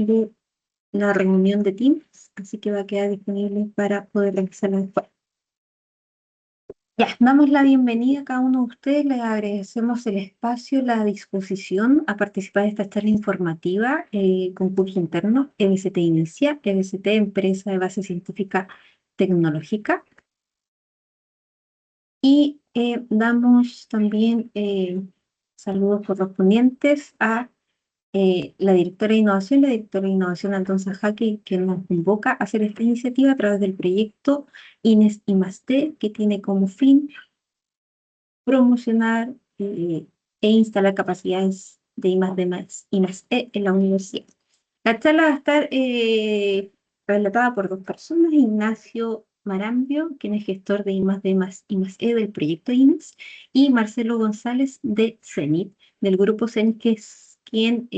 de la reunión de Teams, así que va a quedar disponible para poder realizarla después. Ya, damos la bienvenida a cada uno de ustedes, les agradecemos el espacio, la disposición a participar de esta charla informativa, concurso interno, EBCT Inicia, EBCT Empresa de Base Científica Tecnológica. Y damos también saludos correspondientes a la directora de Innovación Alonso Jaque, que nos convoca a hacer esta iniciativa a través del proyecto INES I+D, que tiene como fin promocionar e instalar capacidades de I+D+E en la universidad. La charla va a estar relatada por dos personas: Ignacio Marambio, quien es gestor de I+D+I+E del proyecto INES, y Marcelo González de CENIT, del grupo CENIT, que es quien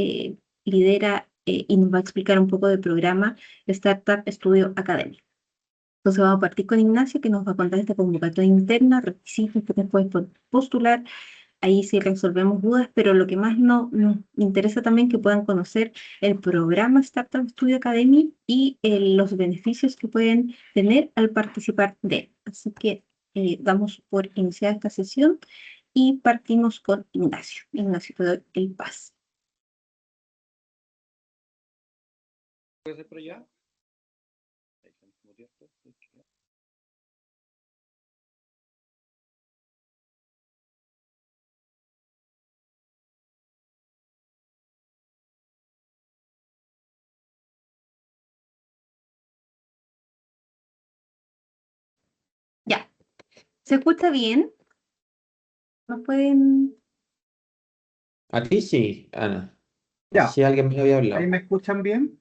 lidera y nos va a explicar un poco del programa Startup Estudio Académico. Entonces vamos a partir con Ignacio, que nos va a contar esta convocatoria interna, requisitos que después postular. Ahí sí resolvemos dudas, pero lo que más nos interesa también que puedan conocer el programa Startup Studio Academy y los beneficios que pueden tener al participar de él. Así que damos por iniciada esta sesión y partimos con Ignacio. Ignacio, te doy el pase. Ya. ¿Se escucha bien? ¿No pueden...? A ti sí, Ana. No Ya. sé si alguien me había ¿Ahí hablado. me escuchan bien?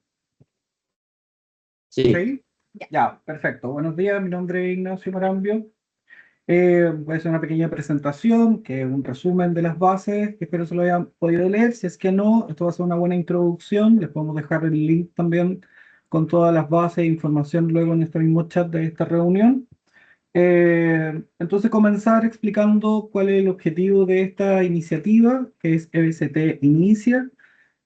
Sí. ¿Sí? Ya. Ya, perfecto. Buenos días, mi nombre es Ignacio Marambio. Voy a hacer una pequeña presentación, que es un resumen de las bases, que espero se lo hayan podido leer. Si es que no, esto va a ser una buena introducción. Les podemos dejar el link también con todas las bases e información luego en este mismo chat de esta reunión. Entonces comenzar explicando cuál es el objetivo de esta iniciativa, que es EBCT Inicia,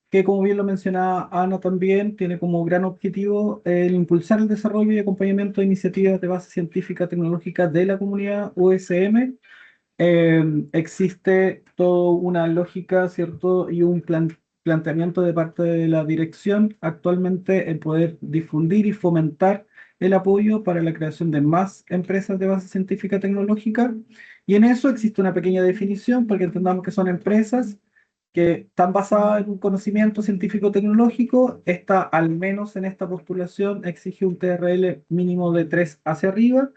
que como bien lo mencionaba Ana también, tiene como gran objetivo el impulsar el desarrollo y acompañamiento de iniciativas de base científica tecnológica de la comunidad USM. Existe toda una lógica, ¿cierto? Y un planteamiento de parte de la dirección actualmente en poder difundir y fomentar el apoyo para la creación de más empresas de base científica tecnológica. Y en eso existe una pequeña definición, porque entendamos que son empresas que están basadas en un conocimiento científico-tecnológico. Esta, al menos en esta postulación, exige un TRL mínimo de 3 hacia arriba,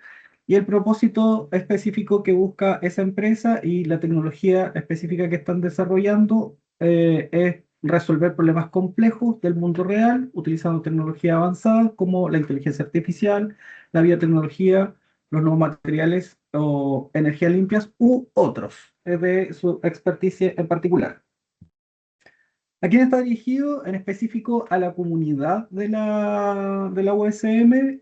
y el propósito específico que busca esa empresa y la tecnología específica que están desarrollando es resolver problemas complejos del mundo real utilizando tecnologías avanzadas como la inteligencia artificial, la biotecnología, los nuevos materiales o energías limpias u otros de su experticia en particular. ¿A quién está dirigido? En específico a la comunidad de la USM.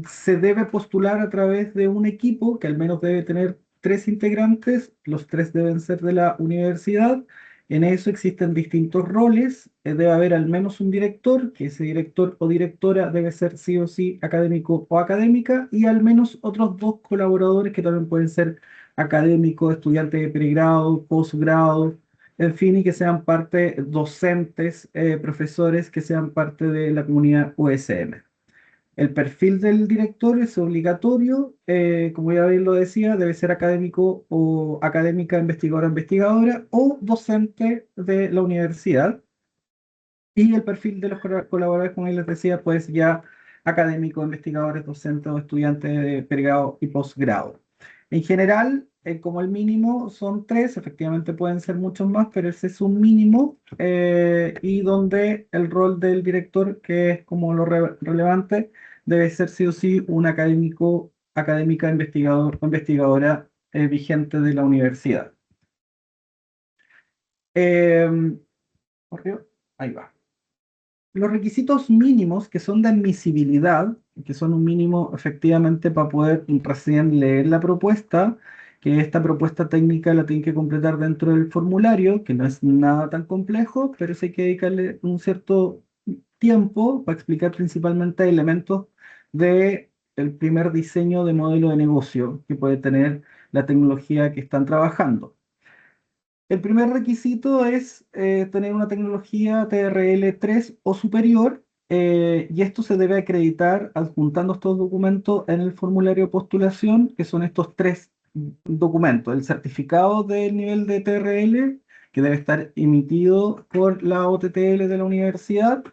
Se debe postular a través de un equipo que al menos debe tener 3 integrantes. Los 3 deben ser de la universidad. En eso existen distintos roles. Debe haber al menos un director, que ese director o directora debe ser sí o sí académico o académica, y al menos otros 2 colaboradores que también pueden ser académicos, estudiantes de pregrado, posgrado, en fin, y que sean parte docentes, profesores que sean parte de la comunidad USM. El perfil del director es obligatorio, como ya bien lo decía, debe ser académico o académica, investigadora, investigadora o docente de la universidad. Y el perfil de los colaboradores, como les decía, pues ya académicos, investigadores, docentes o estudiantes de pregrado y posgrado. En general, como el mínimo son 3, efectivamente pueden ser muchos más, pero ese es un mínimo, y donde el rol del director, que es como lo relevante, debe ser sí o sí un académico, académica, investigador o investigadora vigente de la universidad. ¿Corrió? Ahí va. Los requisitos mínimos que son de admisibilidad, que son un mínimo efectivamente para poder recién leer la propuesta, que esta propuesta técnica la tienen que completar dentro del formulario, que no es nada tan complejo, pero sí hay que dedicarle un cierto tiempo para explicar principalmente elementos de el primer diseño de modelo de negocio que puede tener la tecnología que están trabajando. El primer requisito es tener una tecnología TRL3 o superior, y esto se debe acreditar adjuntando estos documentos en el formulario de postulación, que son estos tres documentos: el certificado del nivel de TRL, que debe estar emitido por la OTTL de la universidad,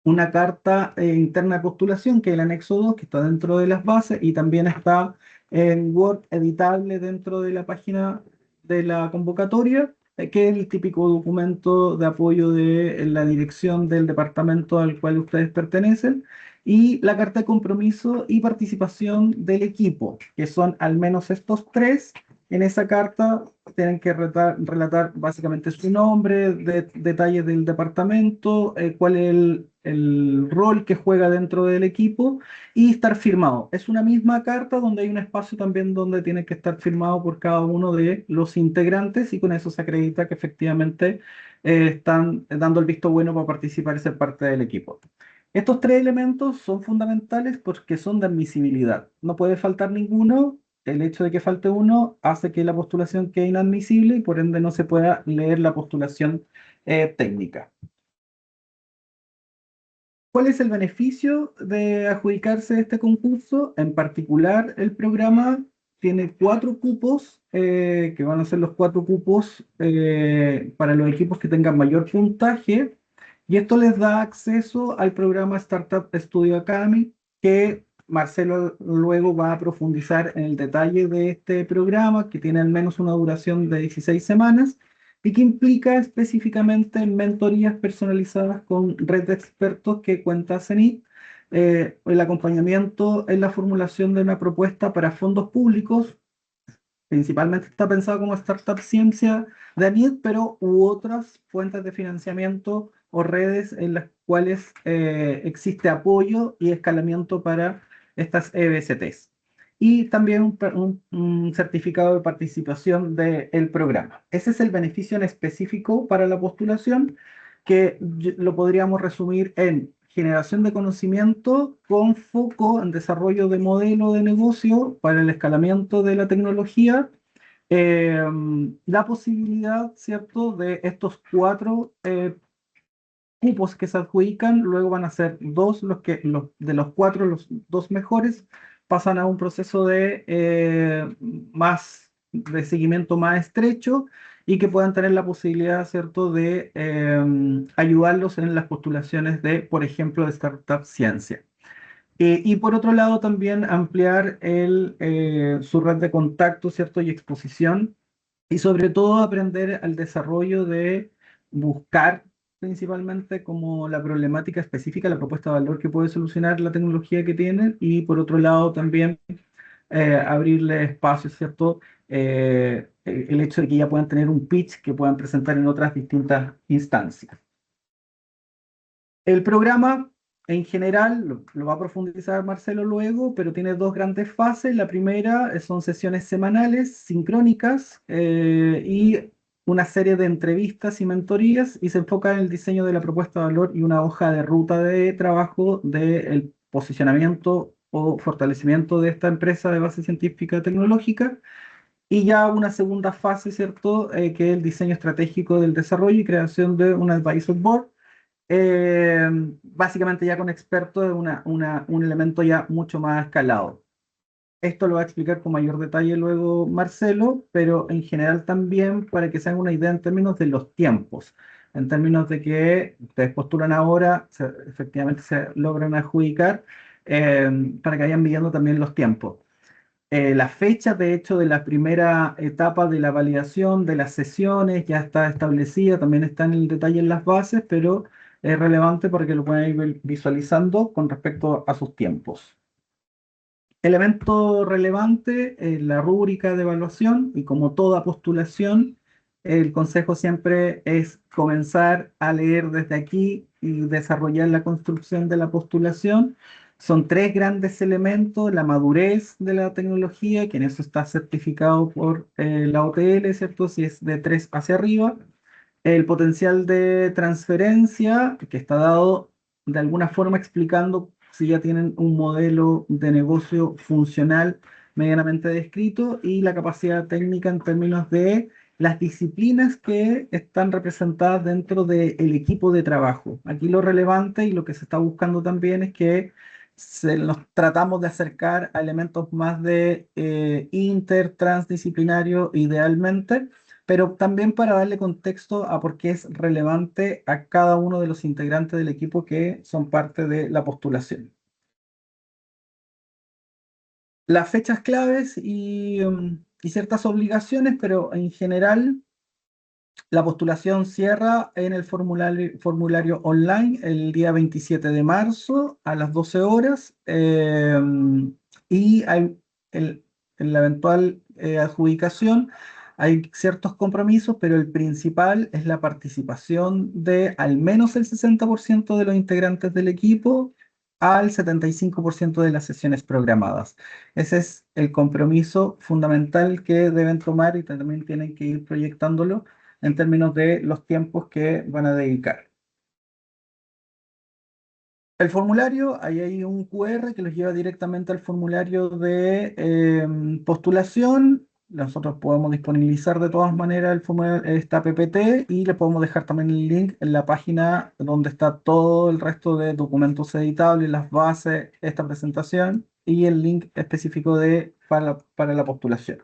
una carta interna de postulación, que es el anexo 2, que está dentro de las bases y también está en Word editable dentro de la página de la convocatoria, que es el típico documento de apoyo de la dirección del departamento al cual ustedes pertenecen, y la carta de compromiso y participación del equipo, que son al menos estos tres. En esa carta tienen que relatar básicamente su nombre, detalles del departamento, cuál es el rol que juega dentro del equipo, y estar firmado. Es una misma carta donde hay un espacio también donde tiene que estar firmado por cada uno de los integrantes, y con eso se acredita que efectivamente están dando el visto bueno para participar y ser parte del equipo. Estos tres elementos son fundamentales porque son de admisibilidad. No puede faltar ninguno. El hecho de que falte uno hace que la postulación quede inadmisible y por ende no se pueda leer la postulación técnica. ¿Cuál es el beneficio de adjudicarse este concurso? En particular, el programa tiene 4 cupos, que van a ser los 4 cupos para los equipos que tengan mayor puntaje, y esto les da acceso al programa Startup Studio Academy, que Marcelo luego va a profundizar en el detalle de este programa, que tiene al menos una duración de 16 semanas y que implica específicamente mentorías personalizadas con red de expertos que cuenta CENIT, el acompañamiento en la formulación de una propuesta para fondos públicos. Principalmente está pensado como Startup Ciencia de ANID, pero u otras fuentes de financiamiento o redes en las cuales existe apoyo y escalamiento para estas EBCTs. Y también un certificado de participación del programa. Ese es el beneficio en específico para la postulación, que lo podríamos resumir en generación de conocimiento con foco en desarrollo de modelo de negocio para el escalamiento de la tecnología, eh, la posibilidad, ¿cierto?, de estos 4 cupos que se adjudican. Luego van a ser 2 de los 4, los 2 mejores pasan a un proceso de seguimiento más estrecho, y que puedan tener la posibilidad, ¿cierto?, de ayudarlos en las postulaciones de, por ejemplo, de Startup Ciencia. Y por otro lado, también ampliar su red de contacto, ¿cierto?, y exposición, y sobre todo aprender al desarrollo de buscar principalmente como la problemática específica, la propuesta de valor que puede solucionar la tecnología que tienen, y por otro lado también abrirle espacio, ¿cierto? El hecho de que ya puedan tener un pitch que puedan presentar en otras distintas instancias. El programa en general lo va a profundizar Marcelo luego, pero tiene 2 grandes fases. La primera son sesiones semanales, sincrónicas, y una serie de entrevistas y mentorías, y se enfoca en el diseño de la propuesta de valor y una hoja de ruta de trabajo del posicionamiento o fortalecimiento de esta empresa de base científica tecnológica. Y ya una segunda fase, ¿cierto?, que es el diseño estratégico del desarrollo y creación de un advisory board, básicamente ya con expertos, de un elemento ya mucho más escalado. Esto lo va a explicar con mayor detalle luego Marcelo, pero en general también para que se hagan una idea en términos de los tiempos, en términos de que ustedes postulan ahora, efectivamente se logran adjudicar, para que vayan midiendo también los tiempos. La fecha, de hecho, de la primera etapa de la validación de las sesiones ya está establecida, también está en el detalle en las bases, pero es relevante para que lo puedan ir visualizando con respecto a sus tiempos. Elemento relevante, la rúbrica de evaluación, y como toda postulación, el consejo siempre es comenzar a leer desde aquí y desarrollar la construcción de la postulación, Son tres grandes elementos: la madurez de la tecnología, que en eso está certificado por la OTL, ¿cierto? Si es de 3 hacia arriba. El potencial de transferencia, que está dado de alguna forma explicando si ya tienen un modelo de negocio funcional medianamente descrito, y la capacidad técnica en términos de las disciplinas que están representadas dentro del equipo de trabajo. Aquí lo relevante y lo que se está buscando también es que nos tratamos de acercar a elementos más de transdisciplinario idealmente, pero también para darle contexto a por qué es relevante a cada uno de los integrantes del equipo que son parte de la postulación. Las fechas claves y ciertas obligaciones, pero en general la postulación cierra en el formulario online el día 27 de marzo a las 12 horas, y hay el- en la eventual adjudicación hay ciertos compromisos, pero el principal es la participación de al menos el 60% de los integrantes del equipo al 75% de las sesiones programadas. Ese es el compromiso fundamental que deben tomar, y también tienen que ir proyectándolo en términos de los tiempos que van a dedicar. El formulario, ahí hay un QR que los lleva directamente al formulario de postulación. Nosotros podemos disponibilizar de todas maneras esta PPT, y le podemos dejar también el link en la página donde está todo el resto de documentos editables, las bases, esta presentación y el link específico para la postulación.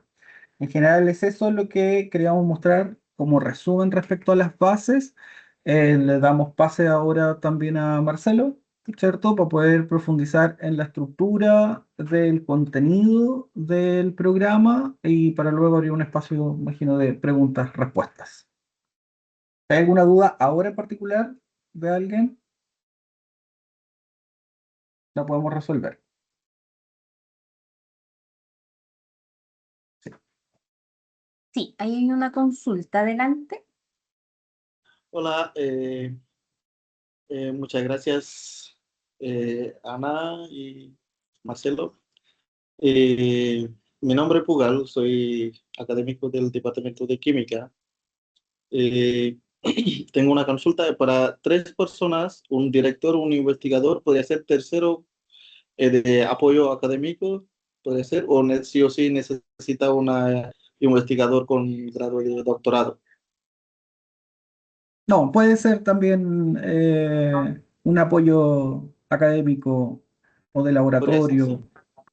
En general es eso lo que queríamos mostrar como resumen respecto a las bases. Le damos pase ahora también a Marcelo, ¿cierto? Para poder profundizar en la estructura del contenido del programa, y para luego abrir un espacio, imagino, de preguntas, respuestas. ¿Hay alguna duda ahora en particular de alguien? La podemos resolver. Sí. Sí, ahí hay una consulta. Adelante. Hola, muchas gracias, Ana y Marcelo. Mi nombre es Pugal, soy académico del Departamento de Química. Eh, Tengo una consulta para 3 personas: un director, un investigador, podría ser tercero, de apoyo académico, puede ser, o sí o sí necesita un investigador con grado de doctorado. No, puede ser también un apoyo académico o de Podría ser, sí. laboratorio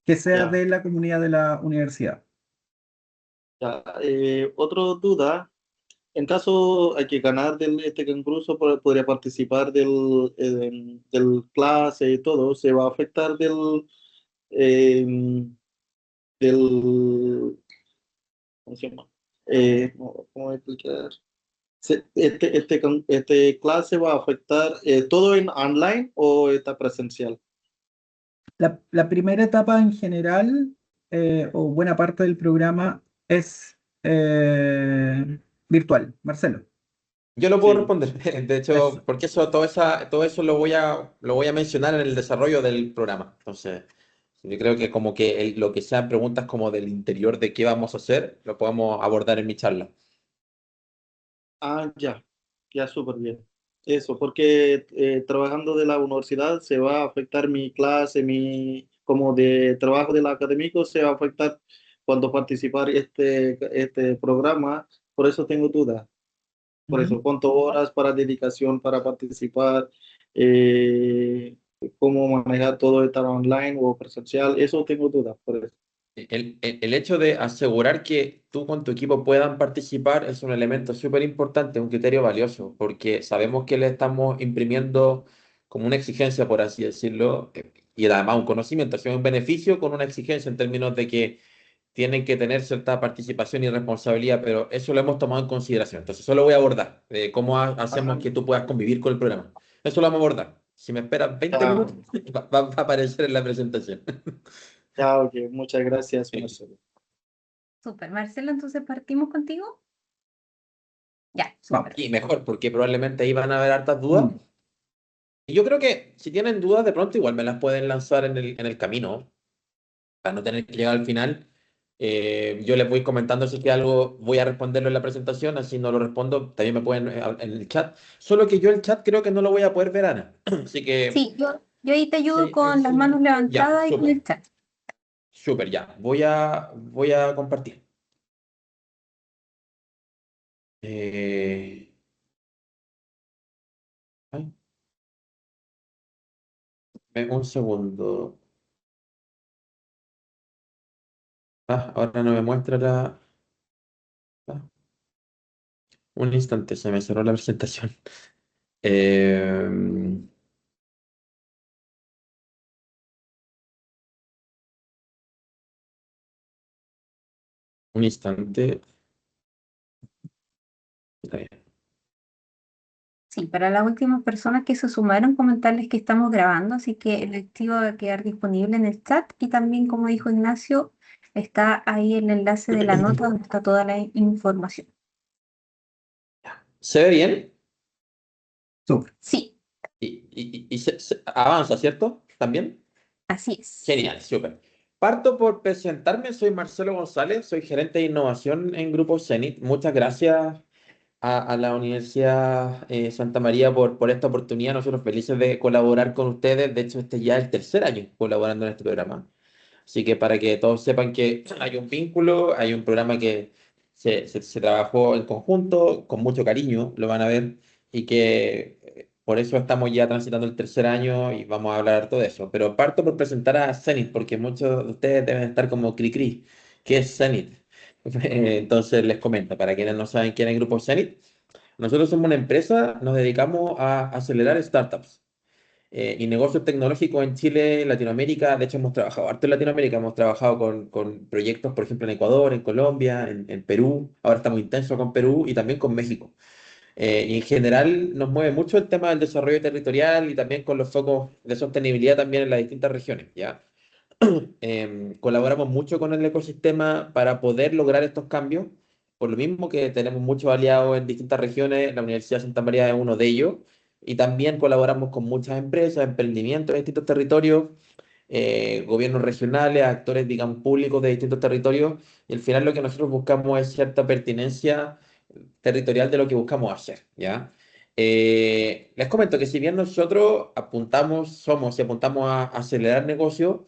que sea Ya. de la comunidad de la universidad. Ya, otra duda: en caso hay que ganar este concurso, podría participar del clase y todo, ¿se va a afectar eh, del, ¿cómo se llama? ¿Cómo explicar? Este clase va a afectar todo en online o está presencial? La primera etapa en general, o buena parte del programa, es virtual. Marcelo. Yo lo puedo Sí. responder, de hecho, Eso. porque todo eso lo voy a mencionar en el desarrollo del programa. Entonces, yo creo que como que lo que sean preguntas como del interior de qué vamos a hacer, lo podemos abordar en mi charla. Ah, ya, súper bien. Eso, porque trabajando de la universidad se va a afectar mi clase, como de trabajo del académico, se va a afectar cuando participar este programa. Por eso tengo dudas. Por Ujú. eso, ¿cuántas horas para dedicación para participar? Eh, ¿Cómo manejar todo, estar online o presencial? Eso tengo dudas, por eso. El hecho de asegurar que tú con tu equipo puedan participar es un elemento súper importante, un criterio valioso, porque sabemos que le estamos imprimiendo como una exigencia, por así decirlo, y además un conocimiento, es un beneficio con una exigencia en términos de que tienen que tener cierta participación y responsabilidad, pero eso lo hemos tomado en consideración. Entonces, eso lo voy a abordar, de cómo hacemos que tú puedas convivir con el programa. Eso lo vamos a abordar. Si me esperas 20 Ya, minutos, va a aparecer en la presentación. ya, ok, muchas gracias, Marcelo. Súper. Marcelo, entonces partimos contigo. Ya, Vamos. súper. Y mejor, porque probablemente ahí van a haber hartas dudas. Mm. Y yo creo que si tienen dudas, de pronto igual me las pueden lanzar en el camino, para no tener que llegar al final. Yo les voy comentando si es que algo voy a responderlo en la presentación, así no lo respondo, también me pueden en el chat. Solo que yo el chat creo que no lo voy a poder ver, Ana. Así que, Sí, yo ahí te ayudo sí, ahí con las sí. manos Ya, levantadas y con súper, el chat. súper, ya. Voy a compartir. Eh, ay, un segundo. Ahora no me muestra ah, un instante, se me cerró la presentación. Eh, un instante. Está bien. Sí, para las últimas personas que se sumaron, comentarles que estamos grabando, así que el archivo va a quedar disponible en el chat y también, como dijo Ignacio, está ahí el enlace de la nota donde está toda la información. ¿Se ve bien? Súper. Sí, Y se avanza, ¿cierto? ¿También? así es. Genial, súper. Parto por presentarme, soy Marcelo González, soy gerente de innovación en Grupo Zenit. Muchas gracias a la Universidad Santa María por esta oportunidad. Nosotros felices de colaborar con ustedes. De hecho, este ya es el tercer año colaborando en este programa. Así que para que todos sepan que hay un vínculo, hay un programa que se trabajó en conjunto, con mucho cariño, lo van a ver, y que por eso estamos ya transitando el tercer año y vamos a hablar todo de eso. Pero parto por presentar a Zenit, porque muchos de ustedes deben estar como cri-cri. ¿Qué es Zenit? Entonces les comento, para quienes no saben quién es el Grupo Zenit, nosotros somos una empresa, nos dedicamos a acelerar startups y negocios tecnológicos en Chile, Latinoamérica. De hecho, hemos trabajado harto en Latinoamérica, hemos trabajado con proyectos, por ejemplo, en Ecuador, en Colombia, en Perú. Ahora estamos intensos con Perú y también con México. Y en general nos mueve mucho el tema del desarrollo territorial y también con los focos de sostenibilidad también en las distintas regiones, ¿ya? Colaboramos mucho con el ecosistema para poder lograr estos cambios. Por lo mismo que tenemos muchos aliados en distintas regiones, la Universidad de Santa María es uno de ellos. Y también colaboramos con muchas empresas, emprendimientos de distintos territorios, gobiernos regionales, actores, digamos, públicos de distintos territorios. Y al final lo que nosotros buscamos es cierta pertinencia territorial de lo que buscamos hacer, ¿ya? Les comento que si bien nosotros somos y apuntamos a acelerar negocios,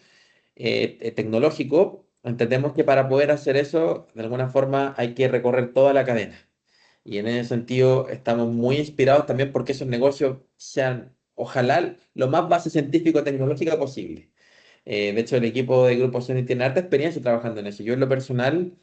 tecnológico, entendemos que para poder hacer eso, de alguna forma hay que recorrer toda la cadena. Y en ese sentido estamos muy inspirados también porque esos negocios sean, ojalá, lo más base científico-tecnológica posible. De hecho, el equipo de Grupo Sony tiene harta experiencia trabajando en eso. Yo en lo personal,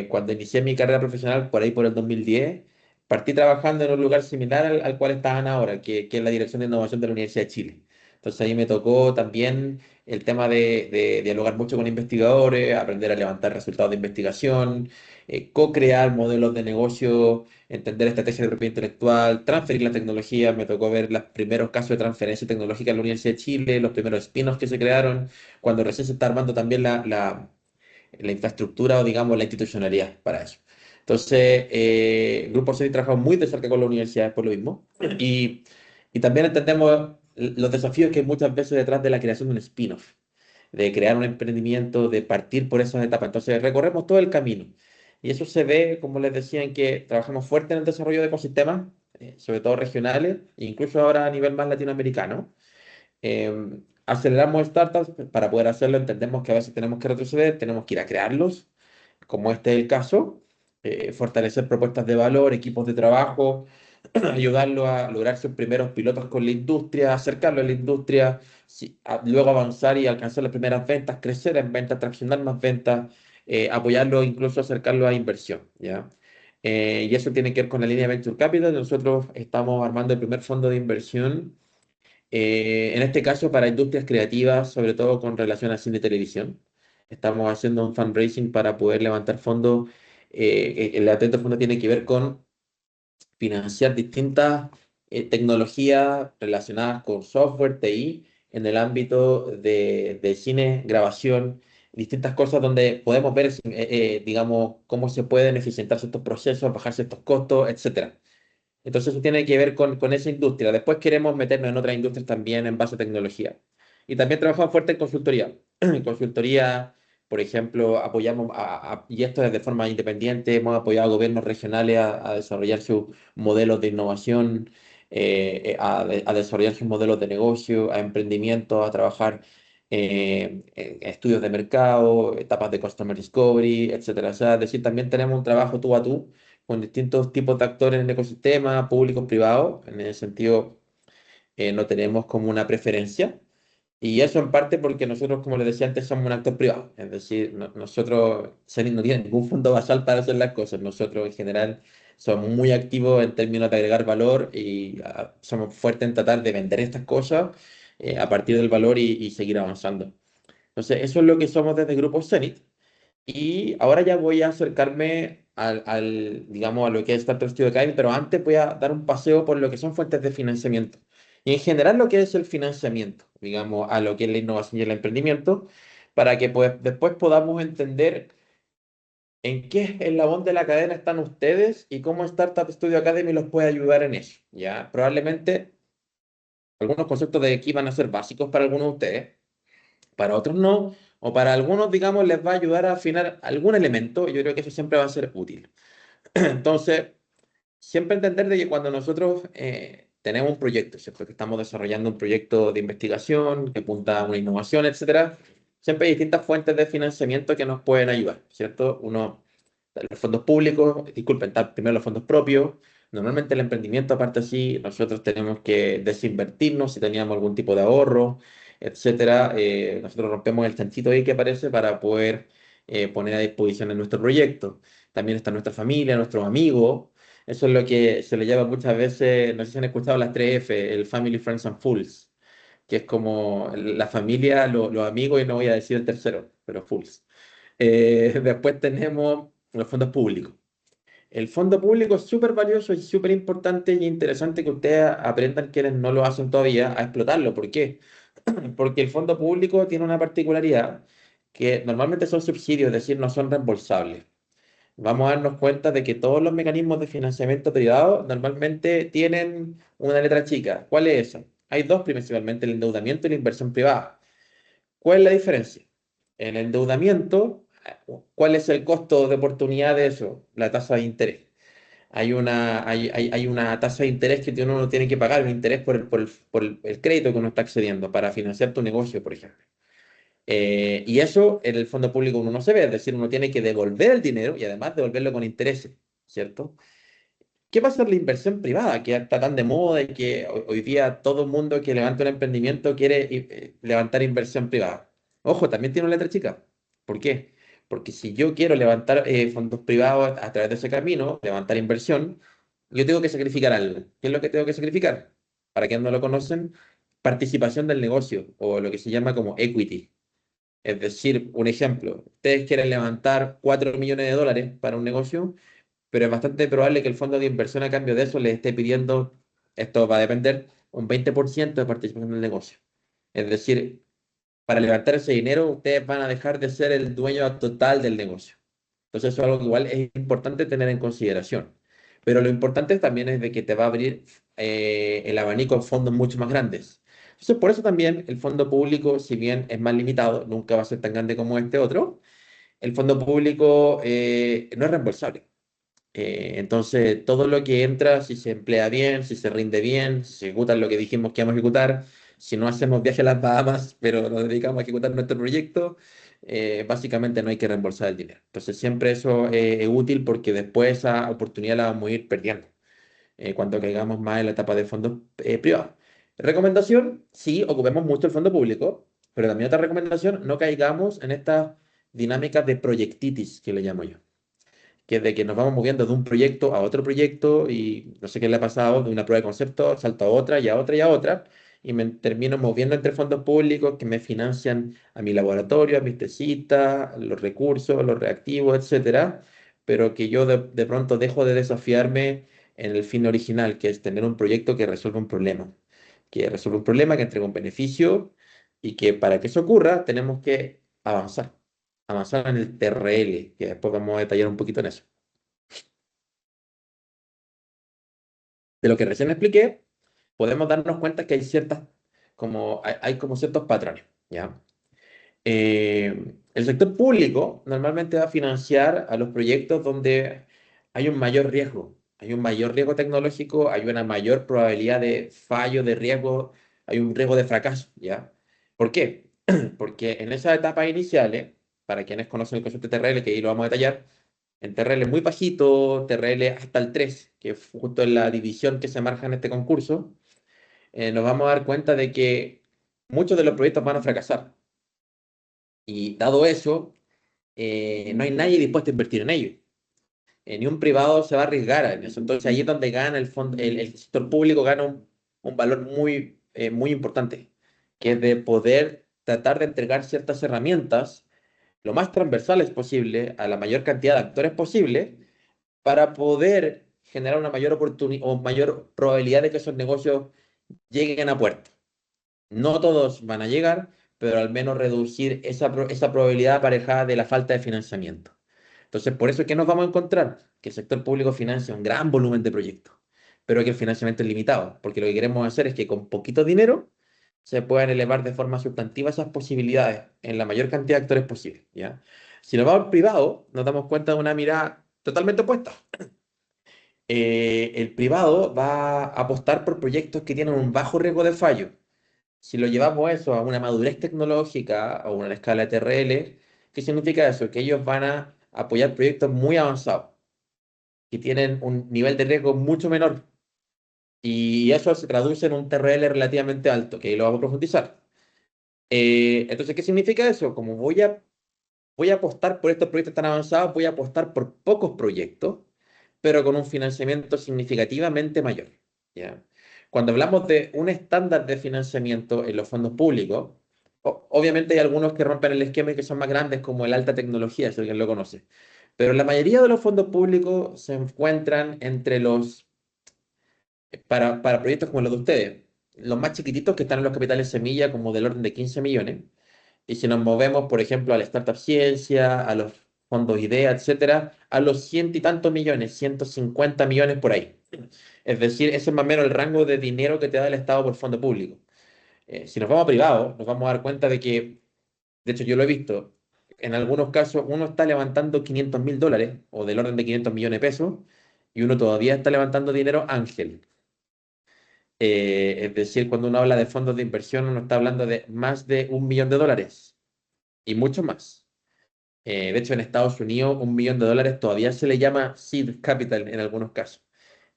cuando inicié mi carrera profesional, por ahí por el 2010, partí trabajando en un lugar similar al cual estaban ahora, que es la Dirección de Innovación de la Universidad de Chile. Entonces ahí me tocó también el tema de dialogar mucho con investigadores, aprender a levantar resultados de investigación, co-crear modelos de negocio, entender estrategias de propiedad intelectual, transferir la tecnología. Me tocó ver los primeros casos de transferencia tecnológica en la Universidad de Chile, los primeros spin-offs que se crearon, cuando recién se está armando también la infraestructura o, digamos, la institucionalidad para eso. Entonces, Grupo Seni trabaja muy de cerca con las universidades por lo mismo. Y, y también entendemos los desafíos que hay muchas veces detrás de la creación de un spin-off, de crear un emprendimiento, de partir por esas etapas. Entonces, recorremos todo el camino. Y eso se ve, como les decía, en que trabajamos fuerte en el desarrollo de ecosistemas, sobre todo regionales, e incluso ahora a nivel más latinoamericano. Aceleramos startups. Para poder hacerlo entendemos que a veces tenemos que retroceder, tenemos que ir a crearlos, como este es el caso, fortalecer propuestas de valor, equipos de trabajo, ayudarlo a lograr sus primeros pilotos con la industria, acercarlo a la industria, luego avanzar y alcanzar las primeras ventas, crecer en ventas, traccionar más ventas, apoyarlo, incluso acercarlo a inversión, ¿ya? Y eso tiene que ver con la línea de Venture Capital. Nosotros estamos armando el primer fondo de inversión, en este caso para industrias creativas, sobre todo con relación a cine y televisión. Estamos haciendo un fundraising para poder levantar fondos. El atento fondo tiene que ver con financiar distintas tecnologías relacionadas con software, TI, en el ámbito de cine, grabación, distintas cosas donde podemos ver, digamos, cómo se pueden eficientar estos procesos, bajar estos costos, etcétera. Entonces eso tiene que ver con esa industria. Después queremos meternos en otras industrias también en base a tecnología. Y también trabajamos fuerte en consultoría. En consultoría, por ejemplo, apoyamos, y esto es de forma independiente, hemos apoyado a gobiernos regionales a desarrollar sus modelos de innovación, a desarrollar sus modelos de negocio, a emprendimiento, a trabajar en estudios de mercado, etapas de customer discovery, etcétera. O sea, es decir, también tenemos un trabajo tú a tú con distintos tipos de actores en el ecosistema, públicos, privados. En ese sentido, no tenemos como una preferencia. Y eso en parte porque nosotros, como les decía antes, somos un actor privado. Es decir, nosotros, Zenit no tiene ningún fondo basal para hacer las cosas. Nosotros, en general, somos muy activos en términos de agregar valor y somos fuertes en tratar de vender estas cosas a partir del valor y seguir avanzando. Entonces, eso es lo que somos desde Grupo Zenit. Y ahora ya voy a acercarme digamos, a lo que es Startup Studio Academy, pero antes voy a dar un paseo por lo que son fuentes de financiamiento. Y en general lo que es el financiamiento, digamos, a lo que es la innovación y el emprendimiento, para que pues, después podamos entender en qué eslabón de la cadena están ustedes y cómo Startup Studio Academy los puede ayudar en eso. ¿Ya? Probablemente algunos conceptos de aquí van a ser básicos para algunos de ustedes, para otros no, o para algunos, digamos, les va a ayudar a afinar algún elemento. Yo creo que eso siempre va a ser útil. Entonces, siempre entender de que cuando nosotros tenemos un proyecto, ¿cierto? Que estamos desarrollando un proyecto de investigación que apunta a una innovación, etcétera, siempre hay distintas fuentes de financiamiento que nos pueden ayudar, ¿cierto? Uno, los fondos públicos, disculpen, está primero los fondos propios. Normalmente el emprendimiento, aparte así, nosotros tenemos que desinvertirnos si teníamos algún tipo de ahorro, etcétera. Nosotros rompemos el chanchito ahí que aparece para poder poner a disposición en nuestro proyecto. También está nuestra familia, nuestros amigos. Eso es lo que se le llama muchas veces, no sé si han escuchado las 3F, el Family, Friends and Fools, que es como la familia, los amigos y no voy a decir el tercero, pero Fools. Después tenemos los fondos públicos. El fondo público es súper valioso y súper importante y interesante que ustedes aprendan, quienes no lo hacen todavía, a explotarlo. ¿Por qué? Porque el fondo público tiene una particularidad que normalmente son subsidios, es decir, no son reembolsables. Vamos a darnos cuenta de que todos los mecanismos de financiamiento privado normalmente tienen una letra chica. ¿Cuál es esa? Hay dos principalmente, el endeudamiento y la inversión privada. ¿Cuál es la diferencia? En el endeudamiento, ¿cuál es el costo de oportunidad de eso? La tasa de interés. Hay una tasa de interés que uno no tiene que pagar, un interés por el crédito que uno está accediendo para financiar tu negocio, por ejemplo. Y eso en el fondo público uno no se ve, es decir, uno tiene que devolver el dinero y además devolverlo con intereses, ¿cierto? ¿Qué pasa con la inversión privada, que está tan de moda y que hoy día todo el mundo que levanta un emprendimiento quiere levantar inversión privada? Ojo, también tiene una letra chica. ¿Por qué? Porque si yo quiero levantar fondos privados a través de ese camino, levantar inversión, yo tengo que sacrificar algo. ¿Qué es lo que tengo que sacrificar? Para quienes no lo conocen, participación del negocio o lo que se llama como equity. Es decir, un ejemplo, ustedes quieren levantar 4 millones de dólares para un negocio, pero es bastante probable que el fondo de inversión a cambio de eso les esté pidiendo, esto va a depender, un 20% de participación del negocio. Es decir, para levantar ese dinero, ustedes van a dejar de ser el dueño total del negocio. Entonces, eso es algo que igual es importante tener en consideración. Pero lo importante también es de que te va a abrir el abanico en fondos mucho más grandes. Entonces, por eso también el fondo público, si bien es más limitado, nunca va a ser tan grande como este otro, el fondo público no es reembolsable. Entonces, todo lo que entra, si se emplea bien, si se rinde bien, si se ejecuta lo que dijimos que vamos a ejecutar, si no hacemos viaje a las Bahamas, pero nos dedicamos a ejecutar nuestro proyecto, básicamente no hay que reembolsar el dinero. Entonces, siempre eso es útil porque después esa oportunidad la vamos a ir perdiendo cuando caigamos más en la etapa de fondos privados. Recomendación, sí, ocupemos mucho el fondo público, pero también otra recomendación, no caigamos en estas dinámicas de proyectitis, que le llamo yo, que es de que nos vamos moviendo de un proyecto a otro proyecto y no sé qué le ha pasado, de una prueba de concepto salto a otra y a otra y a otra, y me termino moviendo entre fondos públicos que me financian a mi laboratorio, a mis tesitas, los recursos, los reactivos, etcétera, pero que yo de pronto dejo de desafiarme en el fin original, que es tener un proyecto que resuelve un problema, que entrega un beneficio y que para que eso ocurra tenemos que avanzar en el TRL, que después vamos a detallar un poquito en eso. de lo que recién expliqué, podemos darnos cuenta que hay hay como ciertos patrones, ¿ya? El sector público normalmente va a financiar a los proyectos donde hay un mayor riesgo tecnológico, hay una mayor probabilidad de fallo, de riesgo, hay un riesgo de fracaso, ¿ya? ¿Por qué? Porque en esas etapas iniciales, para quienes conocen el concepto de TRL, que ahí lo vamos a detallar, en TRL muy bajito, TRL hasta el 3, que es justo en la división que se marca en este concurso, nos vamos a dar cuenta de que muchos de los proyectos van a fracasar. Y dado eso, no hay nadie dispuesto a invertir en ello. Ni un privado se va a arriesgar en eso. Entonces ahí es donde gana el sector público gana un valor muy importante, que es de poder tratar de entregar ciertas herramientas lo más transversales posible a la mayor cantidad de actores posible para poder generar una mayor oportunidad o mayor probabilidad de que esos negocios lleguen a puerto. No todos van a llegar, pero al menos reducir esa probabilidad aparejada de la falta de financiamiento. Entonces, por eso es que nos vamos a encontrar que el sector público financia un gran volumen de proyectos, pero que el financiamiento es limitado, porque lo que queremos hacer es que con poquito dinero se puedan elevar de forma sustantiva esas posibilidades en la mayor cantidad de actores posible, ¿ya? Si nos vamos al privado, nos damos cuenta de una mirada totalmente opuesta. El privado va a apostar por proyectos que tienen un bajo riesgo de fallo. Si lo llevamos eso a una madurez tecnológica o una escala TRL, ¿qué significa eso? Que ellos van a apoyar proyectos muy avanzados, que tienen un nivel de riesgo mucho menor. Y eso se traduce en un TRL relativamente alto, que ahí lo vamos a profundizar. Entonces, ¿qué significa eso? Como voy a apostar por estos proyectos tan avanzados, voy a apostar por pocos proyectos, pero con un financiamiento significativamente mayor, ¿ya? Cuando hablamos de un estándar de financiamiento en los fondos públicos, obviamente hay algunos que rompen el esquema y que son más grandes, como el alta tecnología, si alguien lo conoce. Pero la mayoría de los fondos públicos se encuentran para proyectos como los de ustedes, los más chiquititos que están en los capitales semilla, como del orden de 15 millones. Y si nos movemos, por ejemplo, a la Startup Ciencia, a los fondos IDEA, etcétera, a los ciento y tantos millones, 150 millones por ahí. Es decir, ese es más o menos el rango de dinero que te da el Estado por fondo público. Si nos vamos a privado, nos vamos a dar cuenta de que, de hecho yo lo he visto, en algunos casos uno está levantando $500.000 o del orden de 500 millones de pesos y uno todavía está levantando dinero ángel. Es decir, cuando uno habla de fondos de inversión, uno está hablando de más de $1 millón y mucho más. De hecho, en Estados Unidos, $1 millón todavía se le llama seed capital en algunos casos.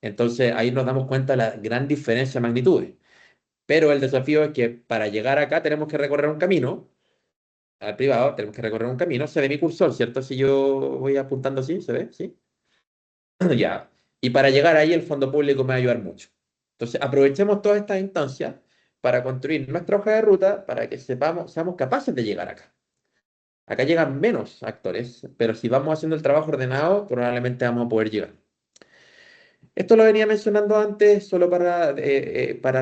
Entonces, ahí nos damos cuenta de la gran diferencia de magnitudes. Pero el desafío es que para llegar acá tenemos que recorrer un camino, al privado tenemos que recorrer un camino. Se ve mi cursor, ¿cierto? Si yo voy apuntando así, ¿se ve? ¿Sí? Ya. Y para llegar ahí, el fondo público me va a ayudar mucho. Entonces, aprovechemos todas estas instancias para construir nuestra hoja de ruta para que seamos capaces de llegar acá. Acá llegan menos actores, pero si vamos haciendo el trabajo ordenado, probablemente vamos a poder llegar. Esto lo venía mencionando antes, solo para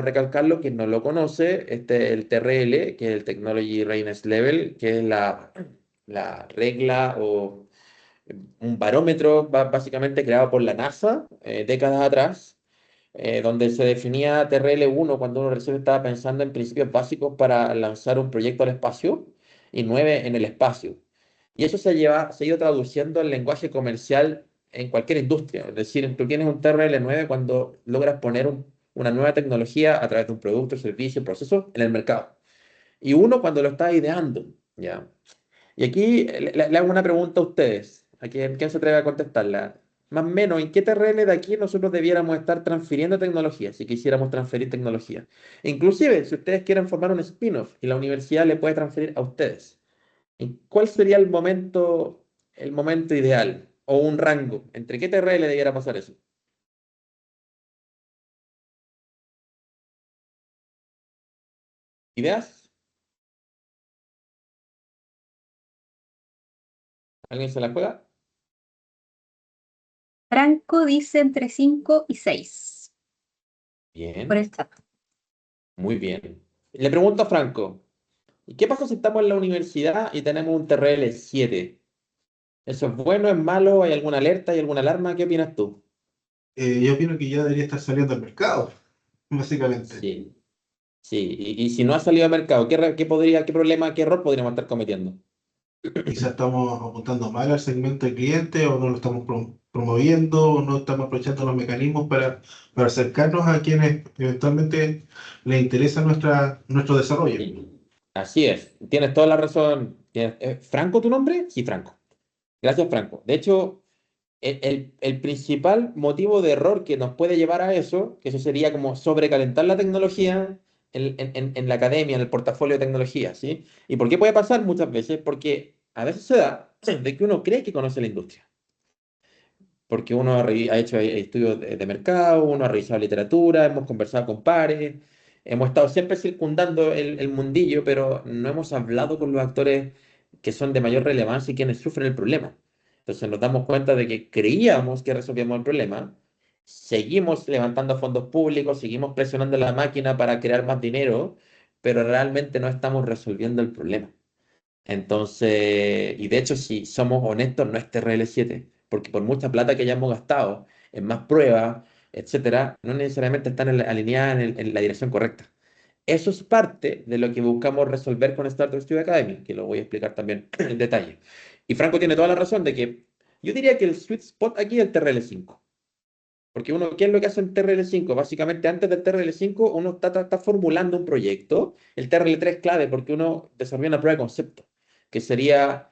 recalcarlo, quien no lo conoce, el TRL, que es el Technology Readiness Level, que es la regla o un barómetro básicamente creado por la NASA décadas atrás, donde se definía TRL 1 cuando uno recién estaba pensando en principios básicos para lanzar un proyecto al espacio y 9 en el espacio. Y eso se ha ido traduciendo en lenguaje comercial en cualquier industria. Es decir, tú tienes un TRL 9 cuando logras poner una nueva tecnología a través de un producto, servicio, proceso en el mercado. Y 1 cuando lo estás ideando, ¿ya? Y aquí le hago una pregunta a ustedes. ¿Quién se atreve a contestarla? Más o menos, ¿en qué TRL de aquí nosotros debiéramos estar transfiriendo tecnología, si quisiéramos transferir tecnología? Inclusive, si ustedes quieren formar un spin-off y la universidad le puede transferir a ustedes, ¿cuál sería el momento ideal o un rango? ¿Entre qué TRL debiera pasar eso? ¿Ideas? ¿Alguien se la juega? Franco dice entre 5 y 6 por Bien, esta. muy bien. Le pregunto a Franco, ¿y qué pasa si estamos en la universidad y tenemos un TRL 7? ¿Eso es bueno, es malo? ¿Hay alguna alerta? ¿Hay alguna alarma? ¿Qué opinas tú? yo opino que ya debería estar saliendo al mercado, básicamente. Sí, sí. Y si no ha salido al mercado, ¿qué problema, qué error podríamos estar cometiendo? Quizás estamos apuntando mal al segmento de cliente o no lo estamos promoviendo o no estamos aprovechando los mecanismos para acercarnos a quienes eventualmente les interesa nuestro desarrollo. Sí, así es. Tienes toda la razón. ¿Franco tu nombre? Sí, Franco. Gracias, Franco. De hecho, el principal motivo de error que nos puede llevar a eso, que eso sería como sobrecalentar la tecnología en la academia, en el portafolio de tecnología, ¿sí? ¿Y por qué puede pasar muchas veces? Porque a veces se da de que uno cree que conoce la industria, porque uno ha hecho estudios de mercado, uno ha revisado literatura, hemos conversado con pares, hemos estado siempre circundando el mundillo, pero no hemos hablado con los actores que son de mayor relevancia y quienes sufren el problema. Entonces nos damos cuenta de que creíamos que resolvíamos el problema, seguimos levantando fondos públicos, seguimos presionando la máquina para crear más dinero, pero realmente no estamos resolviendo el problema. Entonces, y de hecho, si somos honestos, no es TRL7, porque por mucha plata que hayamos gastado en más pruebas, etcétera, no necesariamente están alineadas en la dirección correcta. Eso es parte de lo que buscamos resolver con Startup Studio Academy, que lo voy a explicar también en detalle. Y Franco tiene toda la razón de que yo diría que el sweet spot aquí es el TRL5. Porque uno, ¿qué es lo que hace en TRL5? Básicamente, antes del TRL5, uno está formulando un proyecto. El TRL3 es clave porque uno desarrolla una prueba de concepto, que sería,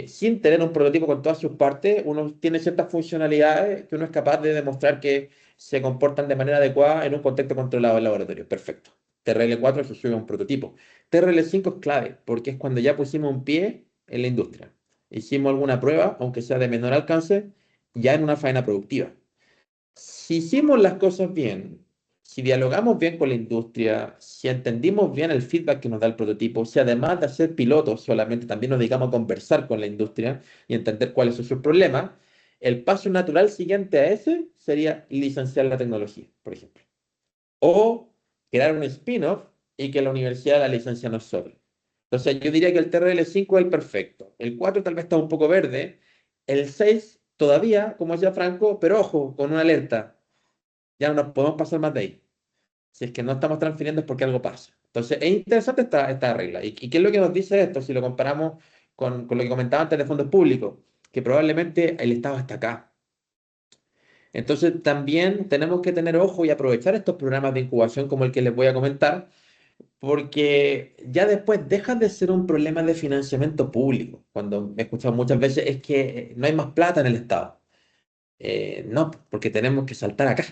sin tener un prototipo con todas sus partes, uno tiene ciertas funcionalidades que uno es capaz de demostrar que se comportan de manera adecuada en un contexto controlado del laboratorio. Perfecto. TRL4 se sube a un prototipo. TRL5 es clave porque es cuando ya pusimos un pie en la industria. Hicimos alguna prueba, aunque sea de menor alcance, ya en una faena productiva. Si hicimos las cosas bien, si dialogamos bien con la industria, si entendimos bien el feedback que nos da el prototipo, si además de hacer pilotos solamente también nos dedicamos a conversar con la industria y entender cuáles son sus problemas, el paso natural siguiente a ese sería licenciar la tecnología, por ejemplo. O crear un spin-off y que la universidad la licencia nosotros. Entonces yo diría que el TRL5 es el perfecto. El 4 tal vez está un poco verde. El 6 todavía, como decía Franco, pero ojo, con una alerta. Ya no nos podemos pasar más de ahí. Si es que no estamos transfiriendo es porque algo pasa. Entonces es interesante esta regla. ¿Y qué es lo que nos dice esto si lo comparamos con lo que comentaba antes de fondos públicos? Que probablemente el Estado está acá. Entonces también tenemos que tener ojo y aprovechar estos programas de incubación como el que les voy a comentar, porque ya después dejan de ser un problema de financiamiento público. Cuando me he escuchado muchas veces es que no hay más plata en el Estado. No, porque tenemos que saltar acá.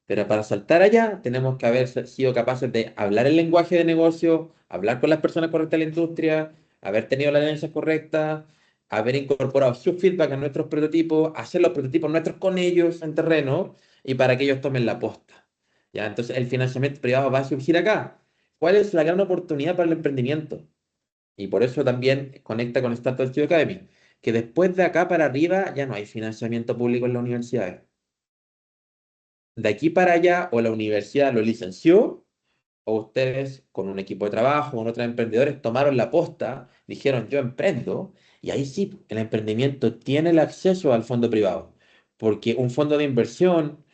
Pero para saltar allá tenemos que haber sido capaces de hablar el lenguaje de negocio, hablar con las personas correctas de la industria, haber tenido las alianzas correctas, haber incorporado su feedback a nuestros prototipos, hacer los prototipos nuestros con ellos en terreno y para que ellos tomen la posta. ¿Ya? Entonces el financiamiento privado va a surgir acá. ¿Cuál es la gran oportunidad para el emprendimiento? Y por eso también conecta con Startup Studio Academy, que después de acá para arriba ya no hay financiamiento público en las universidades. De aquí para allá, o la universidad lo licenció, o ustedes con un equipo de trabajo, con otros emprendedores, tomaron la posta, dijeron yo emprendo, y ahí sí, el emprendimiento tiene el acceso al fondo privado, porque un fondo de inversión,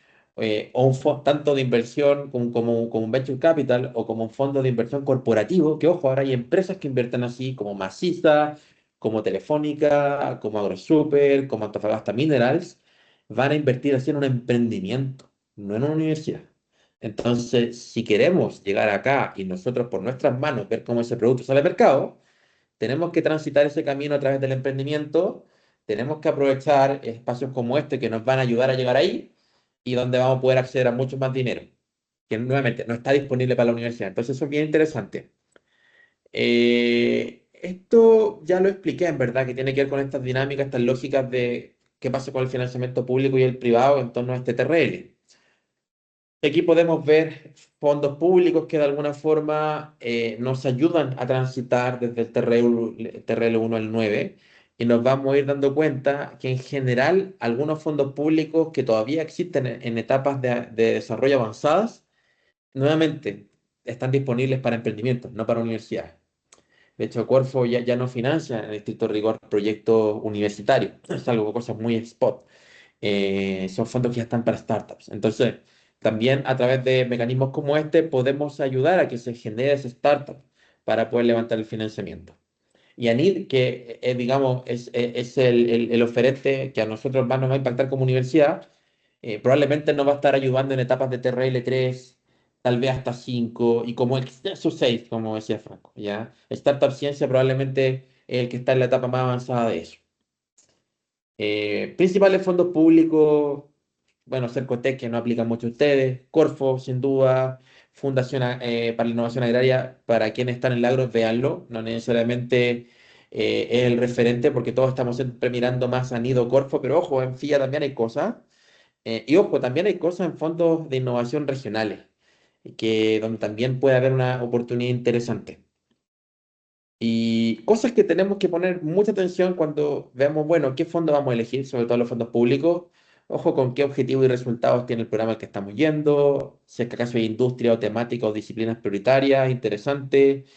o tanto de inversión como un venture capital, o como un fondo de inversión corporativo, que ojo, ahora hay empresas que invierten así, como Maciza, como Telefónica, como AgroSuper, como Antofagasta Minerals, van a invertir así en un emprendimiento, no en una universidad. Entonces, si queremos llegar acá y nosotros por nuestras manos ver cómo ese producto sale al mercado, tenemos que transitar ese camino a través del emprendimiento, tenemos que aprovechar espacios como este que nos van a ayudar a llegar ahí y donde vamos a poder acceder a mucho más dinero, que nuevamente no está disponible para la universidad. Entonces, eso es bien interesante. Esto ya lo expliqué, en verdad, que tiene que ver con estas dinámicas, estas lógicas de qué pasa con el financiamiento público y el privado en torno a este TRL. Aquí podemos ver fondos públicos que de alguna forma nos ayudan a transitar desde el TRL1 al 9 y nos vamos a ir dando cuenta que en general algunos fondos públicos que todavía existen en etapas de desarrollo avanzadas, nuevamente están disponibles para emprendimientos, no para universidades. De hecho, Corfo ya no financia en estricto rigor proyectos universitarios, es algo, cosas muy spot. Son fondos que ya están para startups. Entonces, también a través de mecanismos como este podemos ayudar a que se genere esa startup para poder levantar el financiamiento. Y ANID, que digamos, es el oferente que a nosotros más nos va a impactar como universidad, probablemente nos va a estar ayudando en etapas de TRL 3, tal vez hasta 5, y como exceso 6, como decía Franco, ¿ya? Startup Ciencia probablemente es el que está en la etapa más avanzada de eso. Principales fondos públicos, bueno, Cercotec, que no aplica mucho a ustedes, Corfo, sin duda, Fundación para la Innovación Agraria, para quienes están en el agro, véanlo, no necesariamente es el referente, porque todos estamos siempre mirando más a Nido Corfo, pero ojo, en FIA también hay cosas, y ojo, también hay cosas en fondos de innovación regionales, donde también puede haber una oportunidad interesante. Y cosas que tenemos que poner mucha atención cuando veamos, bueno, qué fondo vamos a elegir, sobre todo los fondos públicos. Ojo con qué objetivos y resultados tiene el programa al que estamos yendo, si es que acaso hay industria o temática o disciplinas prioritarias, interesantes,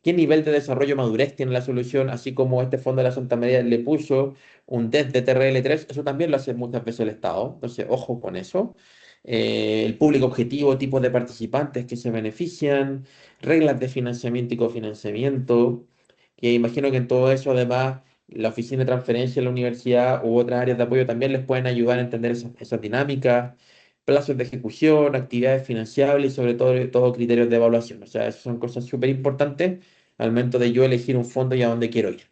qué nivel de desarrollo o madurez tiene la solución, así como este fondo de la Santa María le puso un DES de TRL3, eso también lo hace muchas veces el Estado, entonces ojo con eso. El público objetivo, tipos de participantes que se benefician, reglas de financiamiento y cofinanciamiento, que imagino que en todo eso además la oficina de transferencia de la universidad u otras áreas de apoyo también les pueden ayudar a entender esas dinámicas, plazos de ejecución, actividades financiables y sobre todo criterios de evaluación. O sea, esas son cosas súper importantes al momento de yo elegir un fondo y a dónde quiero ir.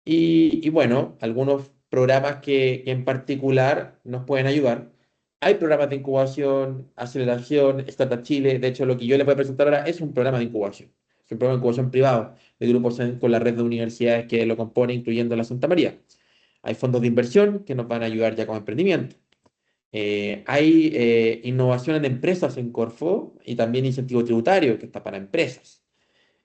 Y bueno, algunos programas que en particular nos pueden ayudar. Hay programas de incubación, aceleración, Startup Chile. De hecho, lo que yo les voy a presentar ahora es un programa de incubación. Es un programa de incubación privado de grupos con la red de universidades que lo compone, incluyendo la Santa María. Hay fondos de inversión que nos van a ayudar ya con emprendimiento. Hay innovación en empresas en Corfo y también incentivo tributario que está para empresas.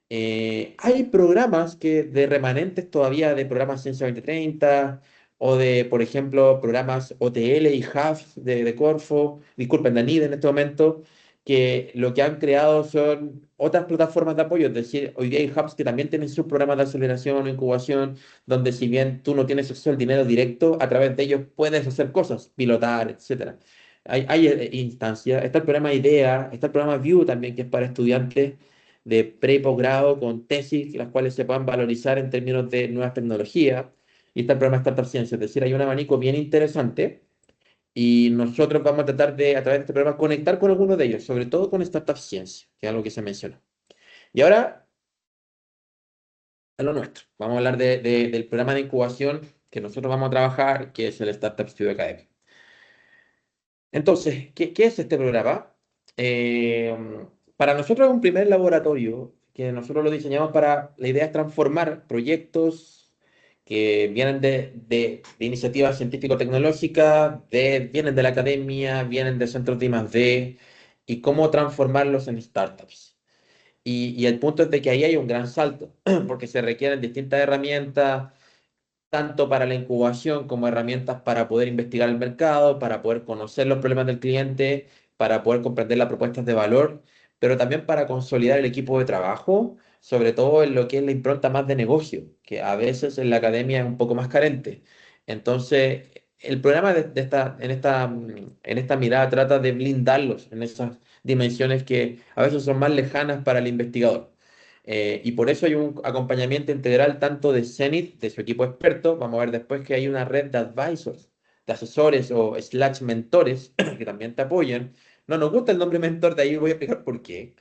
Hay programas de remanentes todavía de programas Ciencia 2030 o de, por ejemplo, programas OTL y HUBs de Corfo, disculpen, de ANID en este momento, que lo que han creado son otras plataformas de apoyo. Es decir, hoy día hay hubs que también tienen sus programas de aceleración o incubación, donde si bien tú no tienes acceso al dinero directo, a través de ellos puedes hacer cosas, pilotar, etcétera. Hay instancias. Está el programa IDEA, está el programa VIEW también, que es para estudiantes de pre y posgrado con tesis, las cuales se puedan valorizar en términos de nuevas tecnologías. Y está el programa Startup Ciencia, es decir, hay un abanico bien interesante y nosotros vamos a tratar de, a través de este programa, conectar con algunos de ellos, sobre todo con Startup Ciencia, que es algo que se mencionó. Y ahora, a lo nuestro. Vamos a hablar del programa de incubación que nosotros vamos a trabajar, que es el Startup Studio Academy. Entonces, ¿qué es este programa? Eh, para nosotros es un primer laboratorio que nosotros lo diseñamos para, la idea es transformar proyectos que vienen de iniciativas científico-tecnológicas, vienen de la academia, vienen de centros de I+D, y cómo transformarlos en startups. Y el punto es de que ahí hay un gran salto, porque se requieren distintas herramientas tanto para la incubación como herramientas para poder investigar el mercado, para poder conocer los problemas del cliente, para poder comprender las propuestas de valor, pero también para consolidar el equipo de trabajo, sobre todo en lo que es la impronta más de negocio, que a veces en la academia es un poco más carente. Entonces, el programa en esta mirada trata de blindarlos en esas dimensiones que a veces son más lejanas para el investigador. Y por eso hay un acompañamiento integral tanto de Zenith, de su equipo experto. Vamos a ver después que hay una red de advisors, de asesores o slash mentores que también te apoyan. No nos gusta el nombre mentor, de ahí voy a explicar por qué.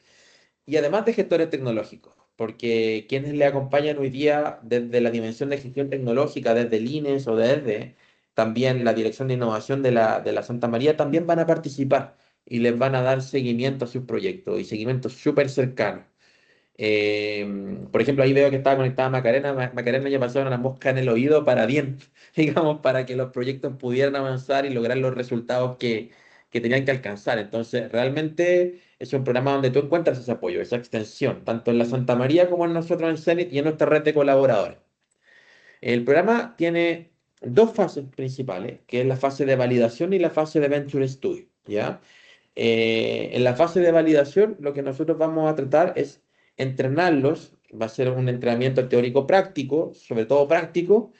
Y además de gestores tecnológicos, porque quienes le acompañan hoy día desde la dimensión de gestión tecnológica, desde el INES o desde también la Dirección de Innovación de la Santa María, también van a participar y les van a dar seguimiento a sus proyectos y seguimiento súper cercano. Por ejemplo, ahí veo que estaba conectada Macarena. Macarena ya pasó una mosca en el oído para bien, digamos, para que los proyectos pudieran avanzar y lograr los resultados que tenían que alcanzar. Entonces, realmente es un programa donde tú encuentras ese apoyo, esa extensión, tanto en la Santa María como en nosotros en Zenit y en nuestra red de colaboradores. El programa tiene dos fases principales, que es la fase de validación y la fase de Venture Studio, ¿ya? En la fase de validación, lo que nosotros vamos a tratar es entrenarlos, va a ser un entrenamiento teórico práctico, sobre todo práctico,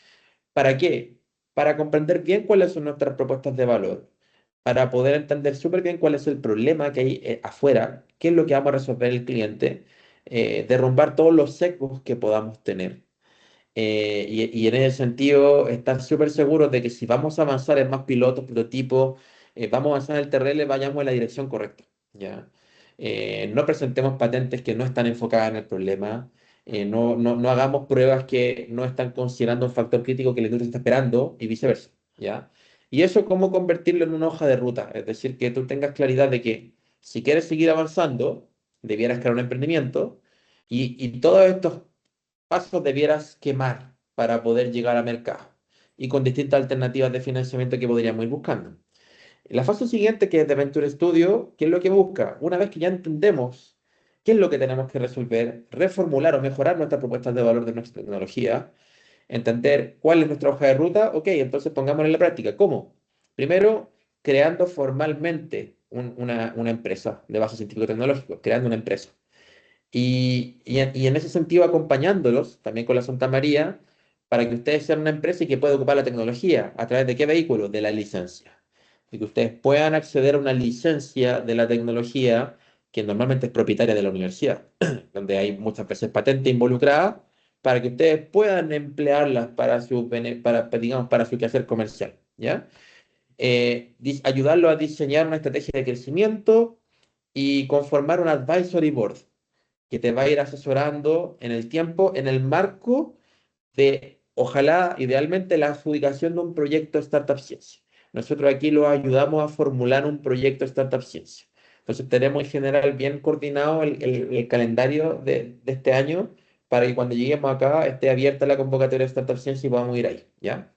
¿para qué? para comprender bien cuáles son nuestras propuestas de valor, para poder entender súper bien cuál es el problema que hay afuera, qué es lo que vamos a resolver el cliente, derrumbar todos los sesgos que podamos tener. Y en ese sentido, estar súper seguros de que si vamos a avanzar en más pilotos, prototipos, vamos a avanzar en el TRL, vayamos en la dirección correcta, ¿ya? No presentemos patentes que no están enfocadas en el problema, no hagamos pruebas que no están considerando un factor crítico que la industria está esperando y viceversa, ¿ya? Y eso, cómo convertirlo en una hoja de ruta, es decir, que tú tengas claridad de que si quieres seguir avanzando, debieras crear un emprendimiento y todos estos pasos debieras quemar para poder llegar al mercado y con distintas alternativas de financiamiento que podríamos ir buscando. La fase siguiente, que es de Venture Studio, ¿qué es lo que busca? Una vez que ya entendemos qué es lo que tenemos que resolver, reformular o mejorar nuestras propuestas de valor de nuestra tecnología, entender cuál es nuestra hoja de ruta, ok, entonces pongámosla en la práctica. ¿Cómo? Primero, creando formalmente una empresa de base científico-tecnológico, creando una empresa. Y en ese sentido acompañándolos también con la Santa María para que ustedes sean una empresa y que pueda ocupar la tecnología. ¿A través de qué vehículo? De la licencia. Y que ustedes puedan acceder a una licencia de la tecnología que normalmente es propietaria de la universidad, donde hay muchas veces patentes involucradas, para que ustedes puedan emplearlas para digamos, para su quehacer comercial, ¿ya? Ayudarlo a diseñar una estrategia de crecimiento y conformar un advisory board que te va a ir asesorando en el tiempo, en el marco de, ojalá, idealmente, la adjudicación de un proyecto Startup Ciencia. Nosotros aquí lo ayudamos a formular un proyecto Startup Ciencia. Entonces tenemos en general bien coordinado el calendario de este año para que cuando lleguemos acá esté abierta la convocatoria de Startup Ciencia y podamos ir ahí, ¿ya?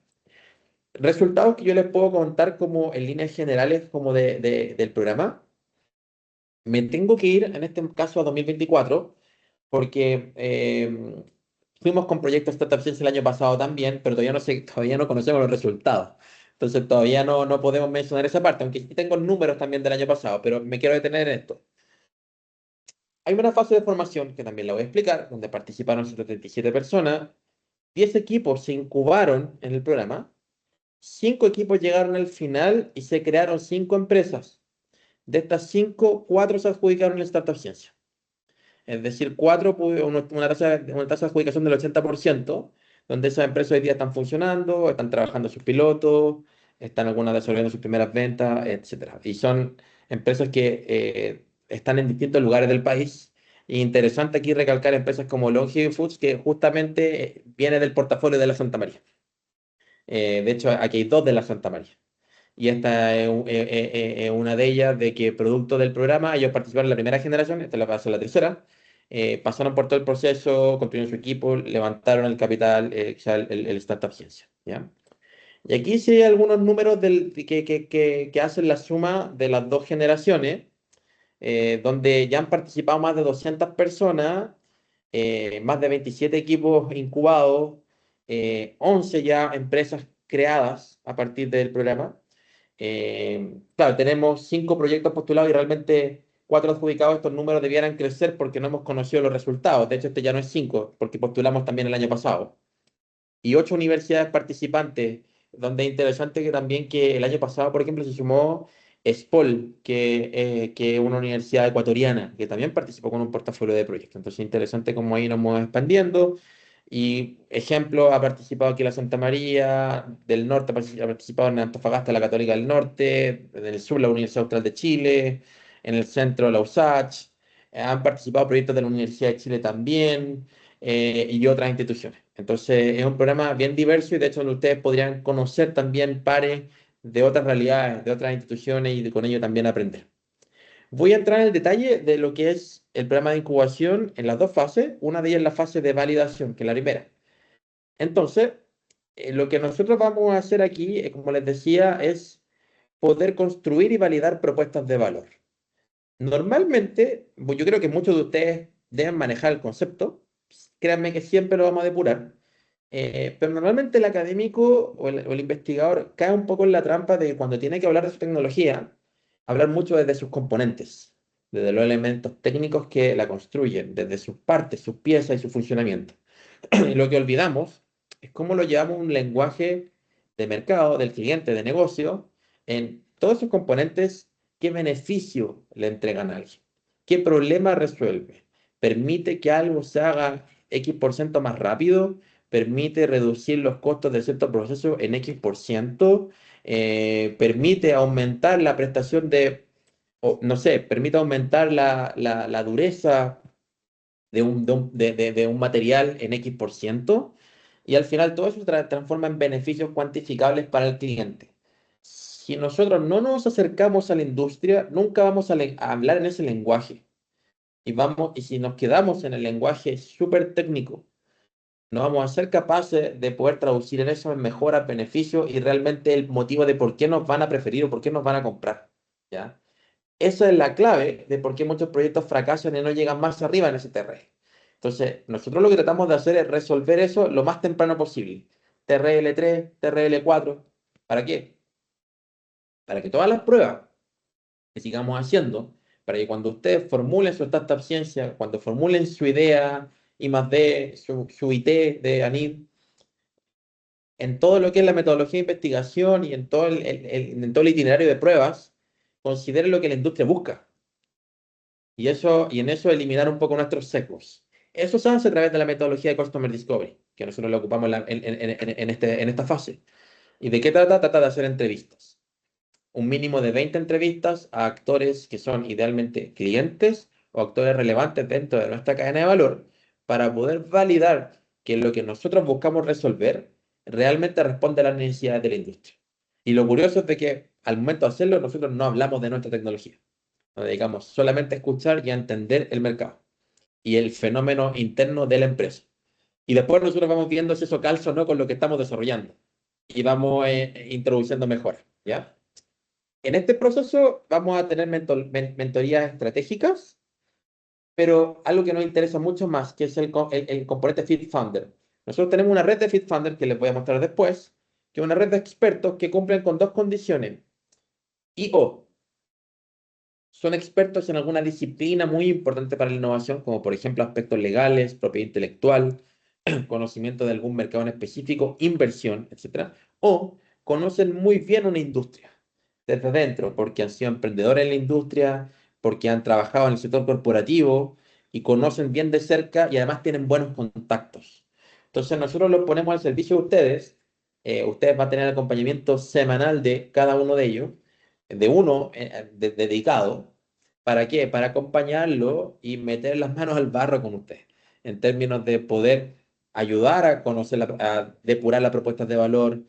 Resultados que yo les puedo contar como en líneas generales como del programa. Me tengo que ir en este caso a 2024 porque fuimos con proyectos Startup Science el año pasado también, pero todavía no conocemos los resultados. Entonces todavía no podemos mencionar esa parte, aunque sí tengo números también del año pasado, pero me quiero detener en esto. Hay una fase de formación que también la voy a explicar, donde participaron 77 personas, 10 equipos se incubaron en el programa, 5 equipos llegaron al final y se crearon 5 empresas. De estas 5, 4 se adjudicaron en Startup Ciencia. Es decir, 4, una tasa de adjudicación del 80%, donde esas empresas hoy día están funcionando, están trabajando sus pilotos, están algunas desarrollando sus primeras ventas, etcétera. Y son empresas que están en distintos lugares del país. Y interesante aquí recalcar empresas como Longevity Foods, que justamente viene del portafolio de la Santa María. De hecho, aquí hay 2 de la Santa María. Y esta es una de ellas, de que producto del programa, ellos participaron en la primera generación, esta va a ser la tercera, pasaron por todo el proceso, construyeron su equipo, levantaron el capital, o sea, el Startup Ciencia, ¿ya? Y aquí sí hay algunos números que hacen la suma de las 2 generaciones, donde ya han participado más de 200 personas, más de 27 equipos incubados, 11 ya empresas creadas a partir del programa. Claro, tenemos 5 proyectos postulados y realmente 4 adjudicados. Estos números debieran crecer porque no hemos conocido los resultados. De hecho, este ya no es 5 porque postulamos también el año pasado. Y 8 universidades participantes, donde es interesante que también que el año pasado, por ejemplo, se sumó SPOL, que es una universidad ecuatoriana, que también participó con un portafolio de proyectos. Entonces, interesante cómo ahí nos vamos expandiendo. Y ejemplo, ha participado aquí la Santa María del Norte, ha participado en Antofagasta la Católica del Norte, en el sur la Universidad Austral de Chile, en el centro la USACH, han participado proyectos de la Universidad de Chile también, y otras instituciones. Entonces es un programa bien diverso y de hecho ustedes podrían conocer también pares de otras realidades, de otras instituciones y con ello también aprender. Voy a entrar en el detalle de lo que es el programa de incubación en las 2 fases. Una de ellas es la fase de validación, que es la primera. Entonces, lo que nosotros vamos a hacer aquí, como les decía, es poder construir y validar propuestas de valor. Normalmente, pues, yo creo que muchos de ustedes deben manejar el concepto. Créanme que siempre lo vamos a depurar. Pero normalmente el académico o el investigador cae un poco en la trampa de cuando tiene que hablar de su tecnología, hablar mucho desde sus componentes, desde los elementos técnicos que la construyen, desde sus partes, sus piezas y su funcionamiento. Y lo que olvidamos es cómo lo llevamos a un lenguaje de mercado, del cliente, de negocio, en todos esos componentes, qué beneficio le entregan a alguien, qué problema resuelve, permite que algo se haga X% más rápido, permite reducir los costos de cierto proceso en X%, permite aumentar la prestación o, no sé, permite aumentar la dureza de un material en X%, y al final todo eso se transforma en beneficios cuantificables para el cliente. Si nosotros no nos acercamos a la industria, nunca vamos a hablar en ese lenguaje. Y si nos quedamos en el lenguaje súper técnico, no vamos a ser capaces de poder traducir en eso en mejoras, beneficios y realmente el motivo de por qué nos van a preferir o por qué nos van a comprar. ¿Ya? Esa es la clave de por qué muchos proyectos fracasan y no llegan más arriba en ese TRL. Entonces, nosotros lo que tratamos de hacer es resolver eso lo más temprano posible. TRL3, TRL4. ¿Para qué? Para que todas las pruebas que sigamos haciendo, para que cuando ustedes formulen su startup ciencia, cuando formulen su idea, I+D, su IT de ANID, en todo lo que es la metodología de investigación y en todo en todo el itinerario de pruebas, consideren lo que la industria busca. Y en eso eliminar un poco nuestros sesgos. Eso se hace a través de la metodología de Customer Discovery, que nosotros lo ocupamos en esta fase. ¿Y de qué trata? Trata de hacer entrevistas. Un mínimo de 20 entrevistas a actores que son idealmente clientes o actores relevantes dentro de nuestra cadena de valor para poder validar que lo que nosotros buscamos resolver realmente responde a las necesidades de la industria. Y lo curioso es de que al momento de hacerlo, nosotros no hablamos de nuestra tecnología. Nos dedicamos solamente a escuchar y a entender el mercado y el fenómeno interno de la empresa. Y después nosotros vamos viendo si eso calza o no con lo que estamos desarrollando y vamos introduciendo mejoras, ¿ya? En este proceso vamos a tener mentorías estratégicas, pero algo que nos interesa mucho más, que es el componente Fit Funder. Nosotros tenemos una red de Fit Funder que les voy a mostrar después, que es una red de expertos que cumplen con dos condiciones. Y o son expertos en alguna disciplina muy importante para la innovación, como por ejemplo aspectos legales, propiedad intelectual, conocimiento de algún mercado en específico, inversión, etcétera, o conocen muy bien una industria desde dentro, porque han sido emprendedores en la industria, porque han trabajado en el sector corporativo y conocen bien de cerca y además tienen buenos contactos. Entonces nosotros los ponemos al servicio de ustedes. Ustedes van a tener acompañamiento semanal de cada uno de ellos, de uno dedicado. ¿Para qué? Para acompañarlo y meter las manos al barro con ustedes, en términos de poder ayudar a conocer, a depurar las propuestas de valor,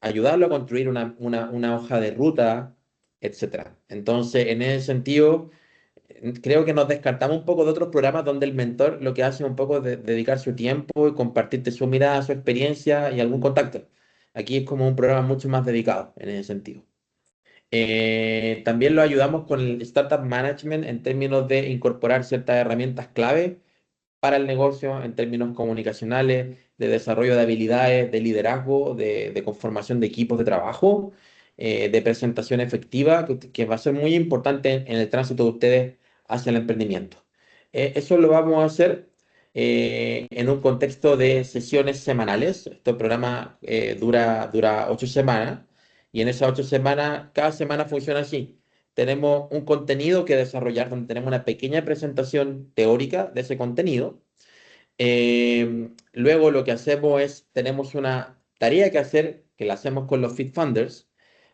ayudarlo a construir una hoja de ruta, etcétera. Entonces, en ese sentido, creo que nos descartamos un poco de otros programas donde el mentor lo que hace es un poco dedicar su tiempo y compartirte su mirada, su experiencia y algún contacto. Aquí es como un programa mucho más dedicado en ese sentido. También lo ayudamos con el Startup Management en términos de incorporar ciertas herramientas clave para el negocio en términos comunicacionales, de desarrollo de habilidades, de liderazgo, de conformación de equipos de trabajo, de presentación efectiva, que va a ser muy importante en el tránsito de ustedes hacia el emprendimiento. Eso lo vamos a hacer en un contexto de sesiones semanales. Este programa dura 8 semanas y en esas 8 semanas, cada semana funciona así. Tenemos un contenido que desarrollar donde tenemos una pequeña presentación teórica de ese contenido. Luego lo que hacemos es, tenemos una tarea que hacer, que la hacemos con los Fit Funders,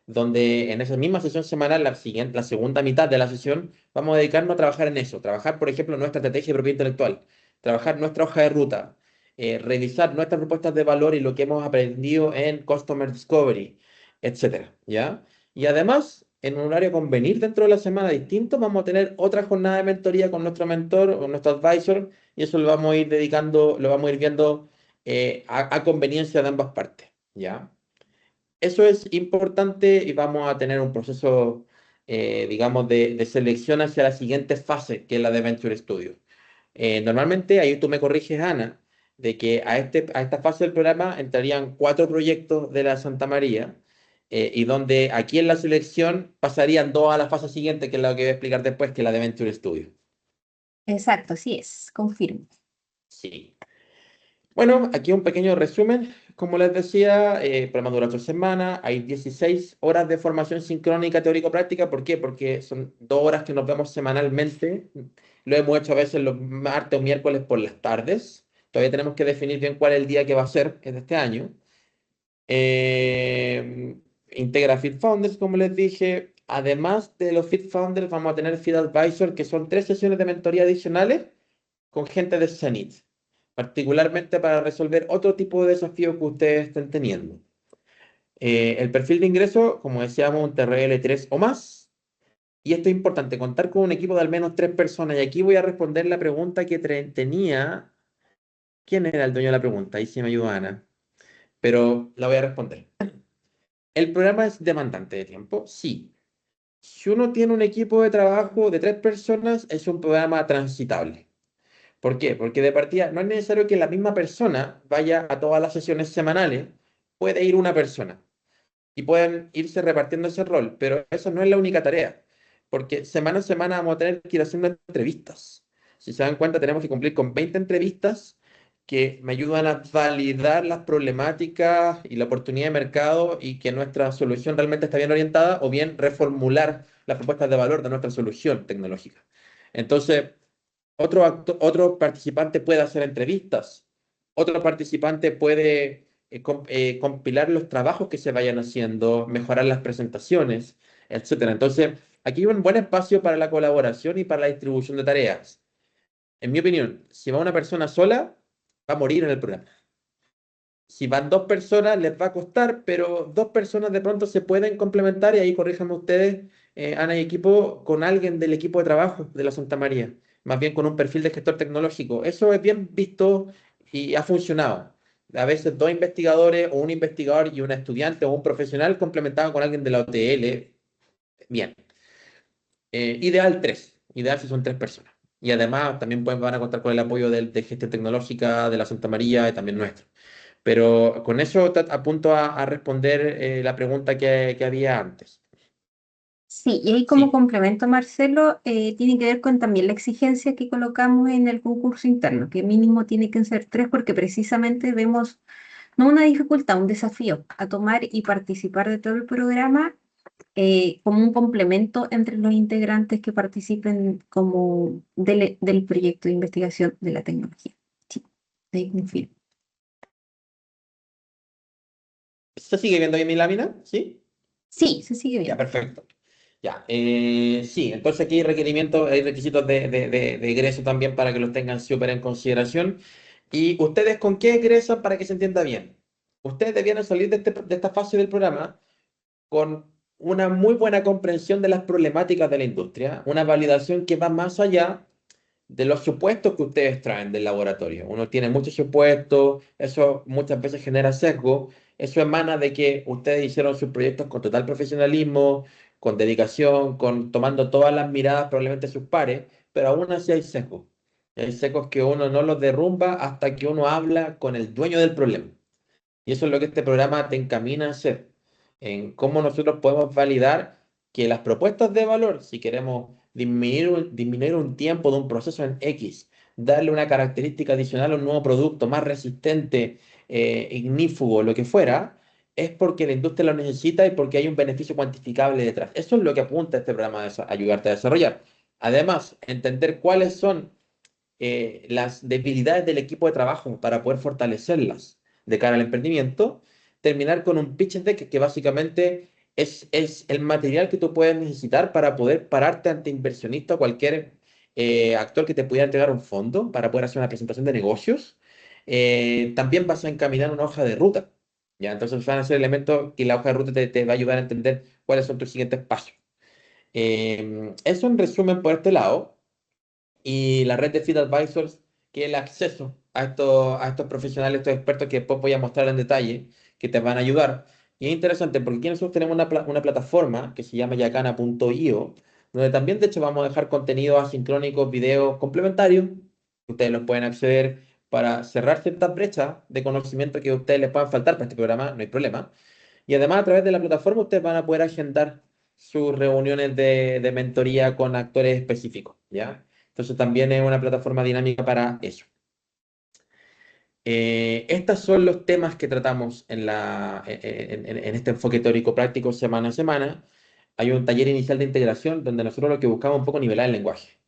donde en esa misma sesión semanal, la segunda mitad de la sesión, vamos a dedicarnos a trabajar en eso, trabajar, por ejemplo, nuestra estrategia de propiedad intelectual, trabajar nuestra hoja de ruta, revisar nuestras propuestas de valor y lo que hemos aprendido en Customer Discovery, etcétera, ¿ya? Y además, en un horario convenir dentro de la semana distinto, vamos a tener otra jornada de mentoría con nuestro mentor o nuestro advisor, y eso lo vamos a ir dedicando, lo vamos a ir viendo a conveniencia de ambas partes, ¿ya? Eso es importante y vamos a tener un proceso, digamos, de selección hacia la siguiente fase, que es la de Venture Studio. Normalmente, ahí tú me corriges, Ana, de que a esta fase del programa entrarían 4 proyectos de la Santa María, y donde aquí en la selección pasarían 2 a la fase siguiente, que es la que voy a explicar después, que es la de Venture Studio. Exacto, así es, confirmo. Sí. Bueno, aquí un pequeño resumen. como les decía, el programa dura 8 semanas, hay 16 horas de formación sincrónica teórico-práctica. ¿Por qué? Porque son 2 horas que nos vemos semanalmente. Lo hemos hecho a veces los martes o miércoles por las tardes. Todavía tenemos que definir bien cuál es el día que va a ser, que es de este año. Integra Feed Founders, como les dije. Además de los Feed Founders, vamos a tener Feed Advisor, que son 3 sesiones de mentoría adicionales con gente de Zenith, particularmente para resolver otro tipo de desafíos que ustedes estén teniendo. El perfil de ingreso, como decíamos, un TRL 3 o más. Y esto es importante, contar con un equipo de al menos 3 personas. Y aquí voy a responder la pregunta que tenía. ¿Quién era el dueño de la pregunta? Ahí sí me ayuda Ana. Pero la voy a responder. ¿El programa es demandante de tiempo? Sí. Si uno tiene un equipo de trabajo de 3 personas, es un programa transitable. ¿Por qué? Porque de partida no es necesario que la misma persona vaya a todas las sesiones semanales. Puede ir una persona y pueden irse repartiendo ese rol, pero eso no es la única tarea, porque semana a semana vamos a tener que ir haciendo entrevistas. Si se dan cuenta, tenemos que cumplir con 20 entrevistas que me ayudan a validar las problemáticas y la oportunidad de mercado y que nuestra solución realmente está bien orientada, o bien reformular las propuestas de valor de nuestra solución tecnológica. Entonces, otro participante puede hacer entrevistas, otro participante puede compilar los trabajos que se vayan haciendo, mejorar las presentaciones, etcétera. Entonces, aquí hay un buen espacio para la colaboración y para la distribución de tareas. En mi opinión, si va una persona sola, va a morir en el programa. Si van 2 personas, les va a costar, pero 2 personas de pronto se pueden complementar, y ahí corríjanme ustedes, Ana y equipo, con alguien del equipo de trabajo de la Santa María, más bien con un perfil de gestor tecnológico. Eso es bien visto y ha funcionado. A veces 2 investigadores, o un investigador y una estudiante o un profesional complementado con alguien de la OTL. Bien. Ideal 3. Ideal si son 3 personas. Y además también van a contar con el apoyo de gestión tecnológica de la Santa María y también nuestro. Pero con eso apunto a responder la pregunta que había antes. Sí, y ahí como Sí, complemento, Marcelo, tiene que ver con también la exigencia que colocamos en el concurso interno, que mínimo tiene que ser 3 porque precisamente vemos no una dificultad, un desafío a tomar y participar de todo el programa como un complemento entre los integrantes que participen como del proyecto de investigación de la tecnología. Sí, ahí confirmo. ¿se sigue viendo bien mi lámina? ¿Sí? Sí, se sigue Ya, bien. perfecto. Ya, sí, entonces aquí hay requerimientos, hay requisitos de egreso también para que los tengan súper en consideración. ¿Y ustedes con qué egresan para que se entienda bien? Ustedes debieran salir de esta fase del programa con una muy buena comprensión de las problemáticas de la industria, una validación que va más allá de los supuestos que ustedes traen del laboratorio. Uno tiene muchos supuestos, eso muchas veces genera sesgo, eso emana de que ustedes hicieron sus proyectos con total profesionalismo, con dedicación, tomando todas las miradas probablemente de sus pares, pero aún así hay sesgos. Hay sesgos que uno no los derrumba hasta que uno habla con el dueño del problema. Y eso es lo que este programa te encamina a hacer, en cómo nosotros podemos validar que las propuestas de valor, si queremos disminuir un tiempo de un proceso en X, darle una característica adicional a un nuevo producto más resistente, ignífugo, lo que fuera, es porque la industria lo necesita y porque hay un beneficio cuantificable detrás. Eso es lo que apunta este programa a ayudarte a desarrollar. Además, entender cuáles son las debilidades del equipo de trabajo para poder fortalecerlas de cara al emprendimiento, terminar con un pitch deck que básicamente es el material que tú puedes necesitar para poder pararte ante inversionista o cualquier actor que te pudiera entregar un fondo para poder hacer una presentación de negocios. También vas a encaminar una hoja de ruta. ¿Ya? Entonces van a ser elementos que la hoja de ruta te va a ayudar a entender cuáles son tus siguientes pasos. Eso en resumen por este lado. Y la red de Feed Advisors, que es el acceso a estos profesionales, estos expertos que después voy a mostrar en detalle, que te van a ayudar. Y es interesante porque aquí nosotros tenemos una plataforma que se llama yacana.io, donde también de hecho vamos a dejar contenidos asincrónicos, videos complementarios, que ustedes los pueden acceder para cerrar ciertas brechas de conocimiento que a ustedes les puedan faltar para este programa, no hay problema. Y además a través de la plataforma ustedes van a poder agendar sus reuniones de mentoría con actores específicos, ¿ya? Entonces también es una plataforma dinámica para eso. Estos son los temas que tratamos en este enfoque teórico práctico semana a semana. Hay un taller inicial de integración donde nosotros lo que buscamos un poco nivelar el lenguaje.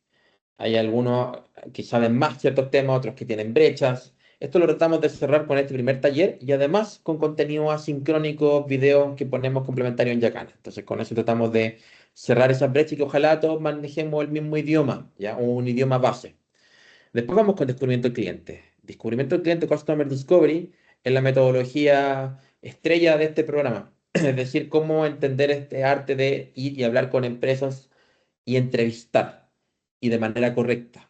Hay algunos que saben más ciertos temas, otros que tienen brechas. Esto lo tratamos de cerrar con este primer taller y además con contenido asincrónico, videos que ponemos complementarios en Yakana. Entonces con eso tratamos de cerrar esas brechas y que ojalá todos manejemos el mismo idioma, ¿ya? O un idioma base. Después vamos con descubrimiento del cliente. Descubrimiento del cliente, Customer Discovery, es la metodología estrella de este programa. Es decir, cómo entender este arte de ir y hablar con empresas y entrevistar y de manera correcta.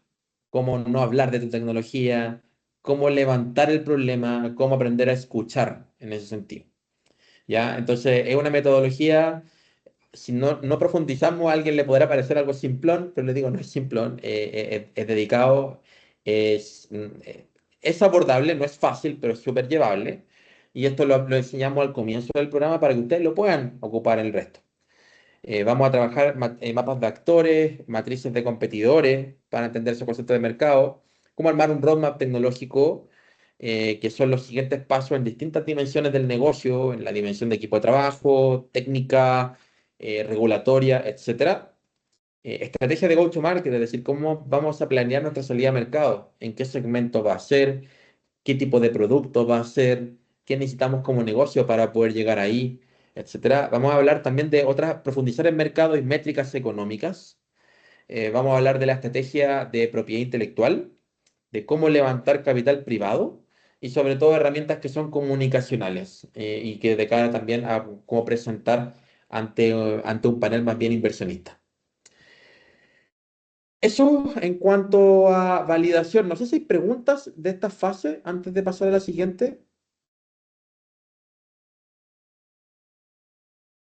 Cómo no hablar de tu tecnología, cómo levantar el problema, cómo aprender a escuchar en ese sentido. ¿Ya? Entonces, es una metodología, si no profundizamos, a alguien le podrá parecer algo simplón, pero le digo, no es simplón, es dedicado, es, mm, eh, es abordable, no es fácil, pero es súper llevable. Y esto lo enseñamos al comienzo del programa para que ustedes lo puedan ocupar en el resto. Vamos a trabajar mapas de actores, matrices de competidores para entender esos conceptos de mercado, cómo armar un roadmap tecnológico, que son los siguientes pasos en distintas dimensiones del negocio, en la dimensión de equipo de trabajo, técnica, regulatoria, etcétera. Estrategia de go-to-market, es decir, cómo vamos a planear nuestra salida a mercado, en qué segmento va a ser, qué tipo de producto va a ser, qué necesitamos como negocio para poder llegar ahí, etcétera. Vamos a hablar también de otras, profundizar en mercado y métricas económicas. Vamos a hablar de la estrategia de propiedad intelectual, de cómo levantar capital privado y sobre todo herramientas que son comunicacionales y que de cara también a cómo presentar ante un panel más bien inversionista. Eso en cuanto a validación. No sé si hay preguntas de esta fase antes de pasar a la siguiente.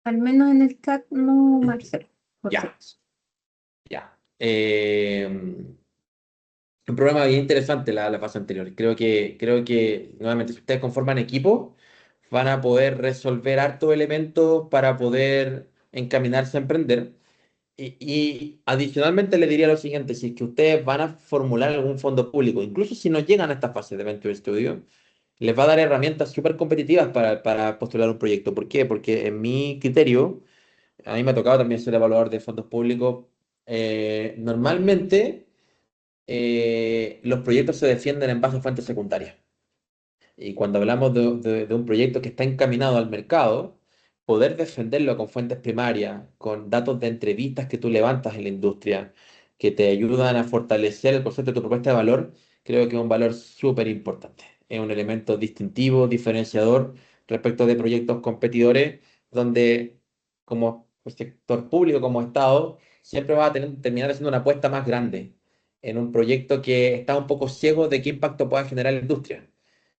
Al menos en el chat no, Marcelo. Por si Ya, acaso. ya. Un programa bien interesante la fase anterior. Creo que, nuevamente, si ustedes conforman equipo, van a poder resolver hartos elementos para poder encaminarse a emprender. Y adicionalmente le diría lo siguiente, si es que ustedes van a formular algún fondo público, incluso si no llegan a esta fase de Venture Studio, les va a dar herramientas súper competitivas para postular un proyecto. ¿Por qué? Porque en mi criterio, a mí me ha tocado también ser evaluador de fondos públicos. Normalmente los proyectos se defienden en base a fuentes secundarias. Y cuando hablamos de un proyecto que está encaminado al mercado, poder defenderlo con fuentes primarias, con datos de entrevistas que tú levantas en la industria, que te ayudan a fortalecer el concepto de tu propuesta de valor, creo que es un valor súper importante. Es un elemento distintivo, diferenciador respecto de proyectos competidores, donde como sector público, como Estado, siempre va a terminar haciendo una apuesta más grande en un proyecto que está un poco ciego de qué impacto pueda generar la industria.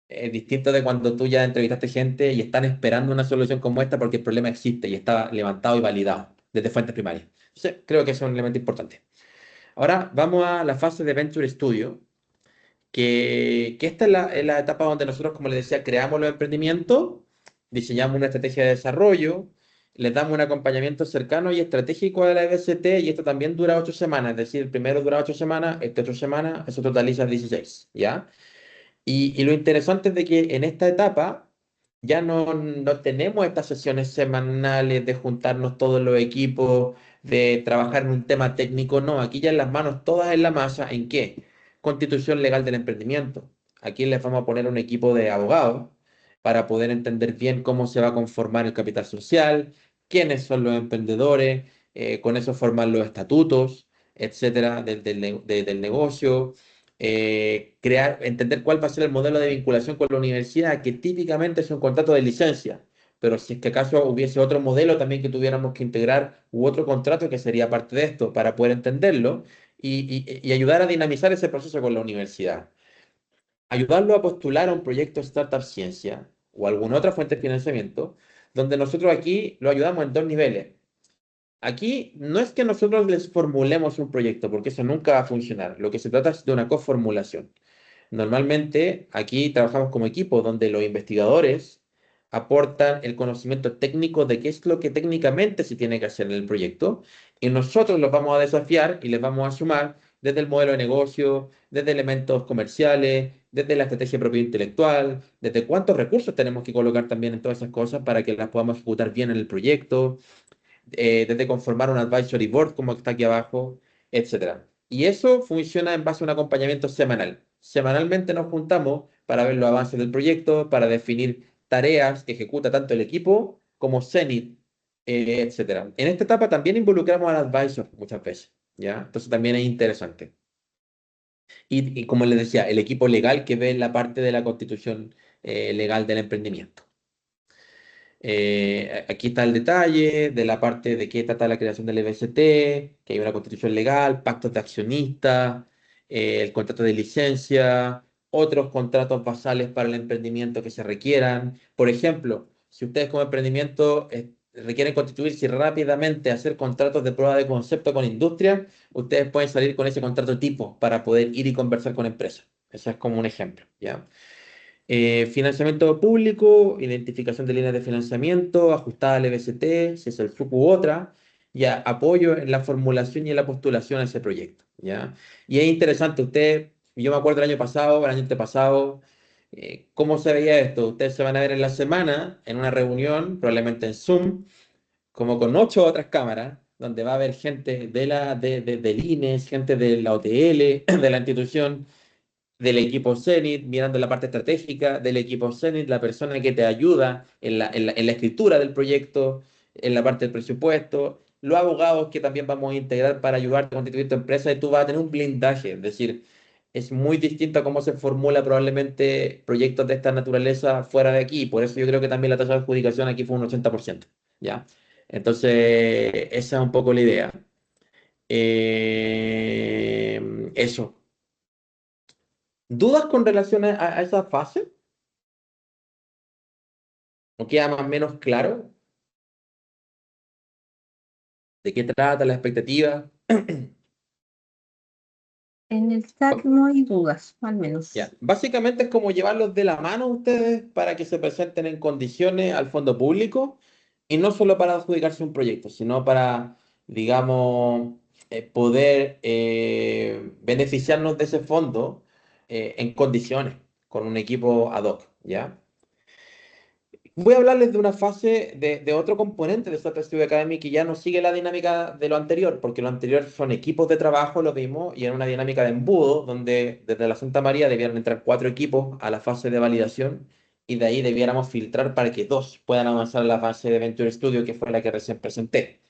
Es distinto de cuando tú ya entrevistaste gente y están esperando una solución como esta porque el problema existe y está levantado y validado desde fuentes primarias. Entonces, creo que eso es un elemento importante. Ahora vamos a la fase de Venture Studio, que esta es la etapa donde nosotros, como les decía, creamos los emprendimientos, diseñamos una estrategia de desarrollo, les damos un acompañamiento cercano y estratégico a la EBCT y esto también dura 8 semanas, es decir, el primero dura 8 semanas, este 8 semanas, eso totaliza 16, ¿ya? Y lo interesante es de que en esta etapa ya no tenemos estas sesiones semanales de juntarnos todos los equipos, de trabajar en un tema técnico, no, aquí ya en las manos todas en la masa, ¿en qué? Constitución legal del emprendimiento. Aquí les vamos a poner un equipo de abogados para poder entender bien cómo se va a conformar el capital social, quiénes son los emprendedores, con eso formar los estatutos, etcétera, del negocio, entender cuál va a ser el modelo de vinculación con la universidad, que típicamente es un contrato de licencia, pero si es que acaso hubiese otro modelo también que tuviéramos que integrar u otro contrato que sería parte de esto para poder entenderlo y ayudar a dinamizar ese proceso con la universidad. Ayudarlo a postular a un proyecto Startup Ciencia o alguna otra fuente de financiamiento, donde nosotros aquí lo ayudamos en dos niveles. Aquí no es que nosotros les formulemos un proyecto, porque eso nunca va a funcionar. Lo que se trata es de una coformulación. Normalmente aquí trabajamos como equipo donde los investigadores aportan el conocimiento técnico de qué es lo que técnicamente se tiene que hacer en el proyecto y nosotros los vamos a desafiar y les vamos a sumar desde el modelo de negocio, desde elementos comerciales, desde la estrategia de propiedad intelectual, desde cuántos recursos tenemos que colocar también en todas esas cosas para que las podamos ejecutar bien en el proyecto, desde conformar un advisory board como está aquí abajo, etcétera. Y eso funciona en base a un acompañamiento semanal. Semanalmente nos juntamos para ver los avances del proyecto, para definir tareas que ejecuta tanto el equipo como Zenit, etcétera. En esta etapa también involucramos al advisor muchas veces, ¿ya? Entonces también es interesante. Y como les decía, el equipo legal que ve la parte de la constitución legal del emprendimiento. Aquí está el detalle de la parte de qué trata la creación del EBCT, que hay una constitución legal, pactos de accionistas, el contrato de licencia, otros contratos basales para el emprendimiento que se requieran. Por ejemplo, si ustedes como emprendimiento requieren constituirse rápidamente, hacer contratos de prueba de concepto con industria, ustedes pueden salir con ese contrato tipo para poder ir y conversar con empresas. Eso es como un ejemplo, ¿ya? Financiamiento público, identificación de líneas de financiamiento, ajustada al EBCT, si es el SUC u otra, ya apoyo en la formulación y en la postulación a ese proyecto, ¿ya? Y es interesante, yo me acuerdo el año pasado, el año antepasado, cómo se veía esto. Ustedes se van a ver en la semana, en una reunión, probablemente en Zoom, como con 8 otras cámaras, donde va a haber gente del INES, gente de la OTL, de la institución, del equipo Zenit, mirando la parte estratégica del equipo Zenit, la persona que te ayuda en la escritura del proyecto, en la parte del presupuesto, los abogados que también vamos a integrar para ayudarte a constituir tu empresa, y tú vas a tener un blindaje, es decir, es muy distinto a cómo se formula probablemente proyectos de esta naturaleza fuera de aquí, por eso yo creo que también la tasa de adjudicación aquí fue un 80%, ¿ya? Entonces, esa es un poco la idea. Eso. ¿Dudas con relación a esa fase? ¿No queda más o menos claro de qué trata la expectativa? En el chat no hay dudas, al menos. Ya. Básicamente es como llevarlos de la mano a ustedes para que se presenten en condiciones al fondo público, y no solo para adjudicarse un proyecto, sino para, digamos, poder beneficiarnos de ese fondo en condiciones, con un equipo ad hoc, ¿ya? Voy a hablarles de una fase de otro componente de Software Studio Academy que ya no sigue la dinámica de lo anterior, porque lo anterior son equipos de trabajo, lo vimos, y era una dinámica de embudo, donde desde la Santa María debieran entrar 4 equipos a la fase de validación, y de ahí debiéramos filtrar para que 2 puedan avanzar a la fase de Venture Studio, que fue la que recién presenté.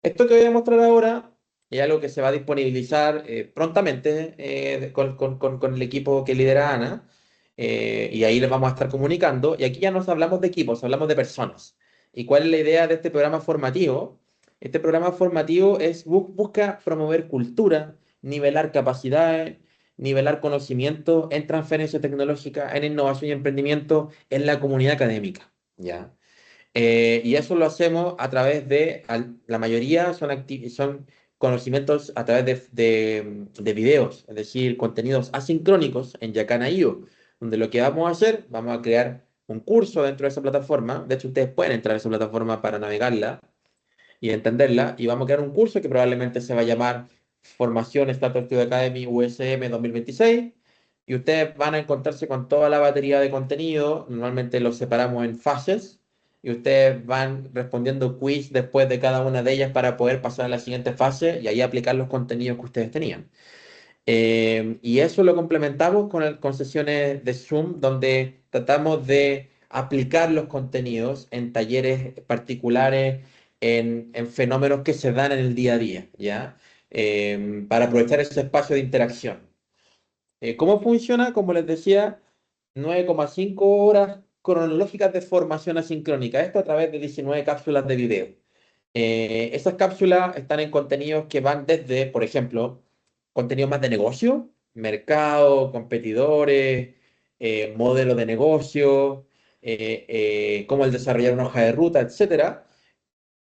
Esto que voy a mostrar ahora es algo que se va a disponibilizar prontamente con el equipo que lidera Ana, y ahí les vamos a estar comunicando. Y aquí ya nos hablamos de equipos, hablamos de personas. ¿Y cuál es la idea de este programa formativo? Este programa formativo busca promover cultura, nivelar capacidades, nivelar conocimiento en transferencia tecnológica, en innovación y emprendimiento en la comunidad académica, ¿ya? Y eso lo hacemos a través la mayoría son conocimientos a través de videos, es decir, contenidos asincrónicos en Yakana.io, donde lo que vamos a hacer, vamos a crear un curso dentro de esa plataforma. De hecho, ustedes pueden entrar a esa plataforma para navegarla y entenderla, y vamos a crear un curso que probablemente se va a llamar Formación Startup Studio Academy USM 2026, y ustedes van a encontrarse con toda la batería de contenido. Normalmente los separamos en fases, y ustedes van respondiendo quiz después de cada una de ellas para poder pasar a la siguiente fase y ahí aplicar los contenidos que ustedes tenían. Y eso lo complementamos con sesiones de Zoom, donde tratamos de aplicar los contenidos en talleres particulares, en fenómenos que se dan en el día a día, ¿ya? Para aprovechar ese espacio de interacción. ¿Cómo funciona? Como les decía, 9,5 horas cronológicas de formación asincrónica. Esto a través de 19 cápsulas de video. Esas cápsulas están en contenidos que van desde, por ejemplo, contenido más de negocio, mercado, competidores, modelo de negocio, cómo el desarrollar una hoja de ruta, etcétera.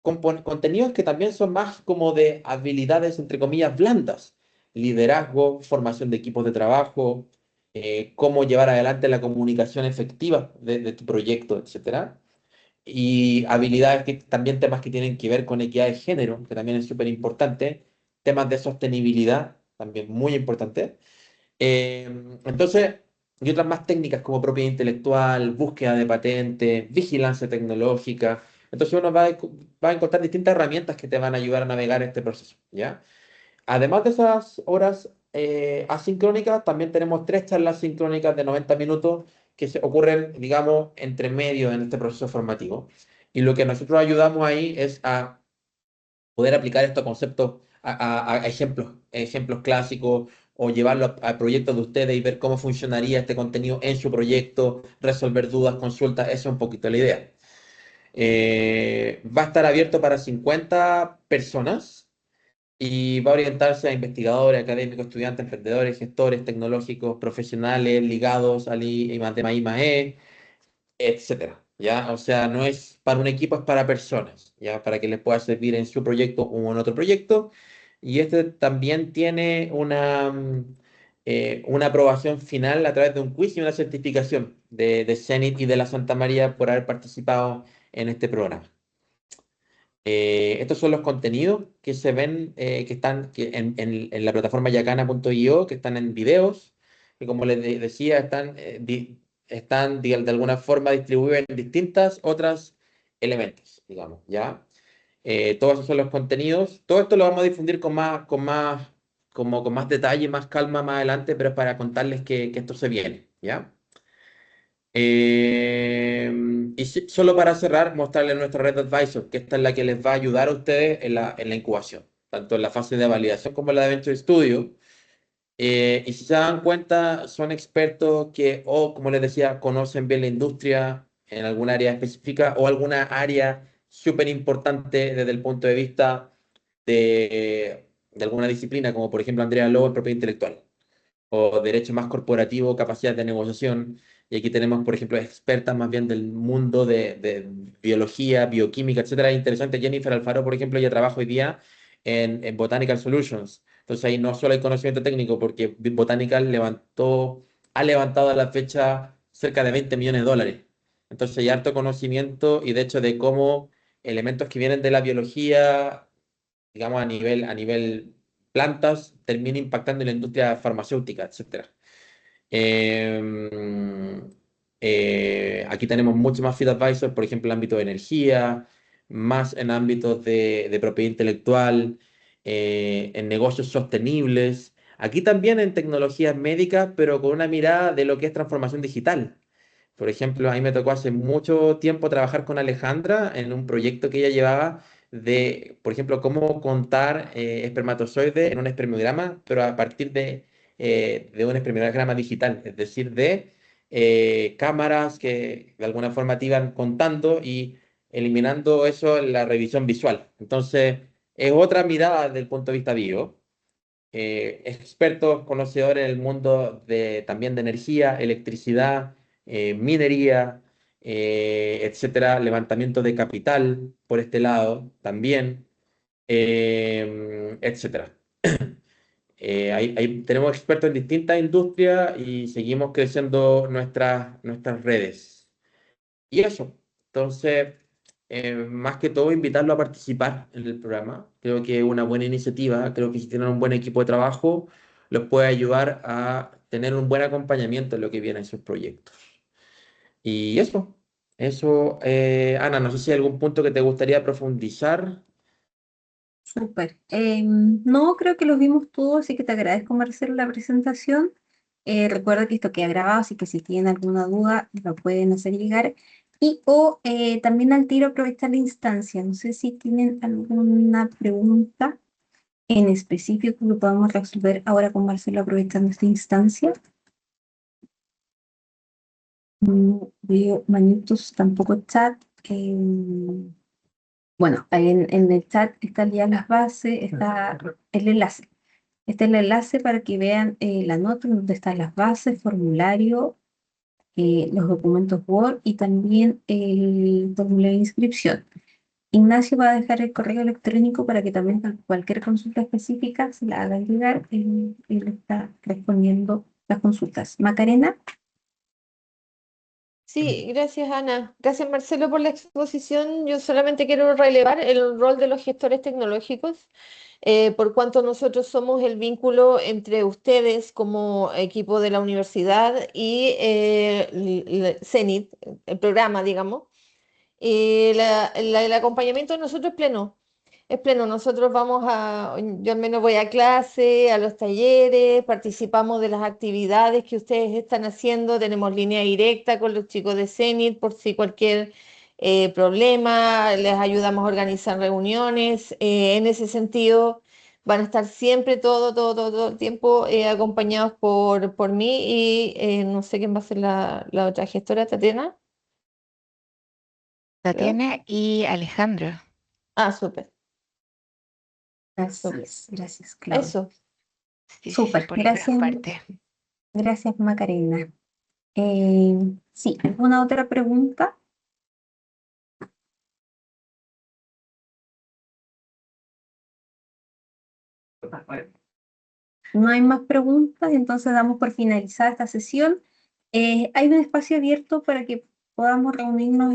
Contenidos que también son más como de habilidades, entre comillas, blandas: liderazgo, formación de equipos de trabajo, cómo llevar adelante la comunicación efectiva de tu proyecto, etcétera. Y habilidades también temas que tienen que ver con equidad de género, que también es súper importante, temas de sostenibilidad, también muy importante. Entonces, y otras más técnicas como propiedad intelectual, búsqueda de patentes, vigilancia tecnológica. Entonces uno va a encontrar distintas herramientas que te van a ayudar a navegar este proceso, ¿ya? Además de esas horas asincrónicas, también tenemos 3 charlas sincrónicas de 90 minutos que se ocurren, digamos, entre medio en este proceso formativo. Y lo que nosotros ayudamos ahí es a poder aplicar estos conceptos a ejemplos clásicos o llevarlo a proyectos de ustedes y ver cómo funcionaría este contenido en su proyecto, resolver dudas, consultas, esa es un poquito la idea. Va a estar abierto para 50 personas y va a orientarse a investigadores, académicos, estudiantes, emprendedores, gestores tecnológicos, profesionales ligados al I+D+E, etcétera, ¿ya? O sea, no es para un equipo, es para personas, ¿ya? Para que les pueda servir en su proyecto o en otro proyecto. Y este también tiene una aprobación final a través de un quiz y una certificación de CENIT y de la Santa María por haber participado en este programa. Estos son los contenidos que se ven, que están en la plataforma yacana.io, que están en videos, que como les decía, están de alguna forma distribuidos en distintas otras elementos, digamos, ¿ya? Todos esos son los contenidos. Todo esto lo vamos a difundir con más detalle, más calma más adelante, pero es para contarles que esto se viene, ¿ya? Solo para cerrar, mostrarles nuestra red Advisor, que esta es la que les va a ayudar a ustedes en la incubación, tanto en la fase de validación como en la de Venture Studio. Y si se dan cuenta, son expertos que, o como les decía, conocen bien la industria en alguna área específica o alguna área súper importante desde el punto de vista de alguna disciplina, como por ejemplo Andrea Lobo en propiedad intelectual o derecho más corporativo, capacidad de negociación. Y aquí tenemos, por ejemplo, expertas más bien del mundo de biología, bioquímica, etcétera. Es interesante, Jennifer Alfaro, por ejemplo, ella trabaja hoy día en Botanical Solutions. Entonces ahí no solo hay conocimiento técnico, porque Botanical ha levantado a la fecha cerca de 20 millones de dólares. Entonces hay harto conocimiento y de hecho de cómo elementos que vienen de la biología, digamos, a nivel plantas, termina impactando en la industria farmacéutica, etcétera. Eh, Aquí tenemos mucho más Field Advisor, por ejemplo, en el ámbito de energía, más en ámbitos de propiedad intelectual, en negocios sostenibles. Aquí también en tecnologías médicas, pero con una mirada de lo que es transformación digital. Por ejemplo, a mí me tocó hace mucho tiempo trabajar con Alejandra en un proyecto que ella llevaba de, por ejemplo, cómo contar espermatozoides en un espermiograma, pero a partir de un espermiograma digital, es decir, de cámaras que de alguna forma te iban contando y eliminando eso en la revisión visual. Entonces, es otra mirada desde el punto de vista bio. Expertos, conocedores en el mundo también de energía, electricidad, minería, etcétera, levantamiento de capital por este lado también, etcétera. Ahí tenemos expertos en distintas industrias y seguimos creciendo nuestras redes. Y eso, entonces, más que todo, invitarlo a participar en el programa. Creo que es una buena iniciativa. Creo que si tienen un buen equipo de trabajo, los puede ayudar a tener un buen acompañamiento en lo que viene en sus proyectos. Y eso, Ana, no sé si hay algún punto que te gustaría profundizar. Súper. No, creo que los vimos todos, así que te agradezco, Marcelo, la presentación. Recuerda que esto queda grabado, así que si tienen alguna duda, lo pueden hacer llegar. También al tiro aprovechar la instancia. No sé si tienen alguna pregunta en específico que podamos resolver ahora con Marcelo aprovechando esta instancia. No veo manitos, tampoco chat. Bueno, ahí en el chat están ya las bases, está el enlace. Este es el enlace para que vean la nota donde están las bases, formulario, los documentos Word y también el formulario de inscripción. Ignacio va a dejar el correo electrónico para que también cualquier consulta específica se la haga llegar. Él está respondiendo las consultas. Macarena. Sí, gracias Ana. Gracias Marcelo por la exposición. Yo solamente quiero relevar el rol de los gestores tecnológicos. por cuanto nosotros somos el vínculo entre ustedes como equipo de la universidad y CENIT, el programa, digamos. Y el acompañamiento de nosotros es pleno. Nosotros yo al menos voy a clase, a los talleres, participamos de las actividades que ustedes están haciendo, tenemos línea directa con los chicos de CENIT por si cualquier problema, les ayudamos a organizar reuniones. En ese sentido, van a estar siempre todo el tiempo acompañados por mí y no sé quién va a ser la otra gestora, Tatiana. Creo. Tatiana y Alejandro. Ah, súper. Gracias, Claudia. Eso. Sí, Súper, por nuestra gracias. parte. Gracias, Macarena. Sí, ¿alguna otra pregunta? No hay más preguntas, entonces damos por finalizada esta sesión. Hay un espacio abierto para que podamos reunirnos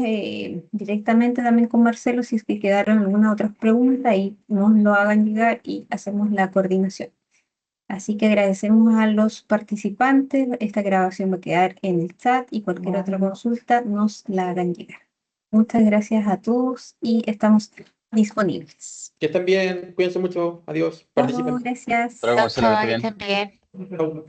directamente también con Marcelo si es que quedaron algunas otras preguntas y nos lo hagan llegar y hacemos la coordinación. Así que agradecemos a los participantes. Esta grabación va a quedar en el chat y cualquier otra consulta nos la hagan llegar. Muchas gracias a todos y estamos disponibles. Que estén bien, cuídense mucho, adiós, Chao, participen. gracias. Chao, chao, que estén bien. Chao.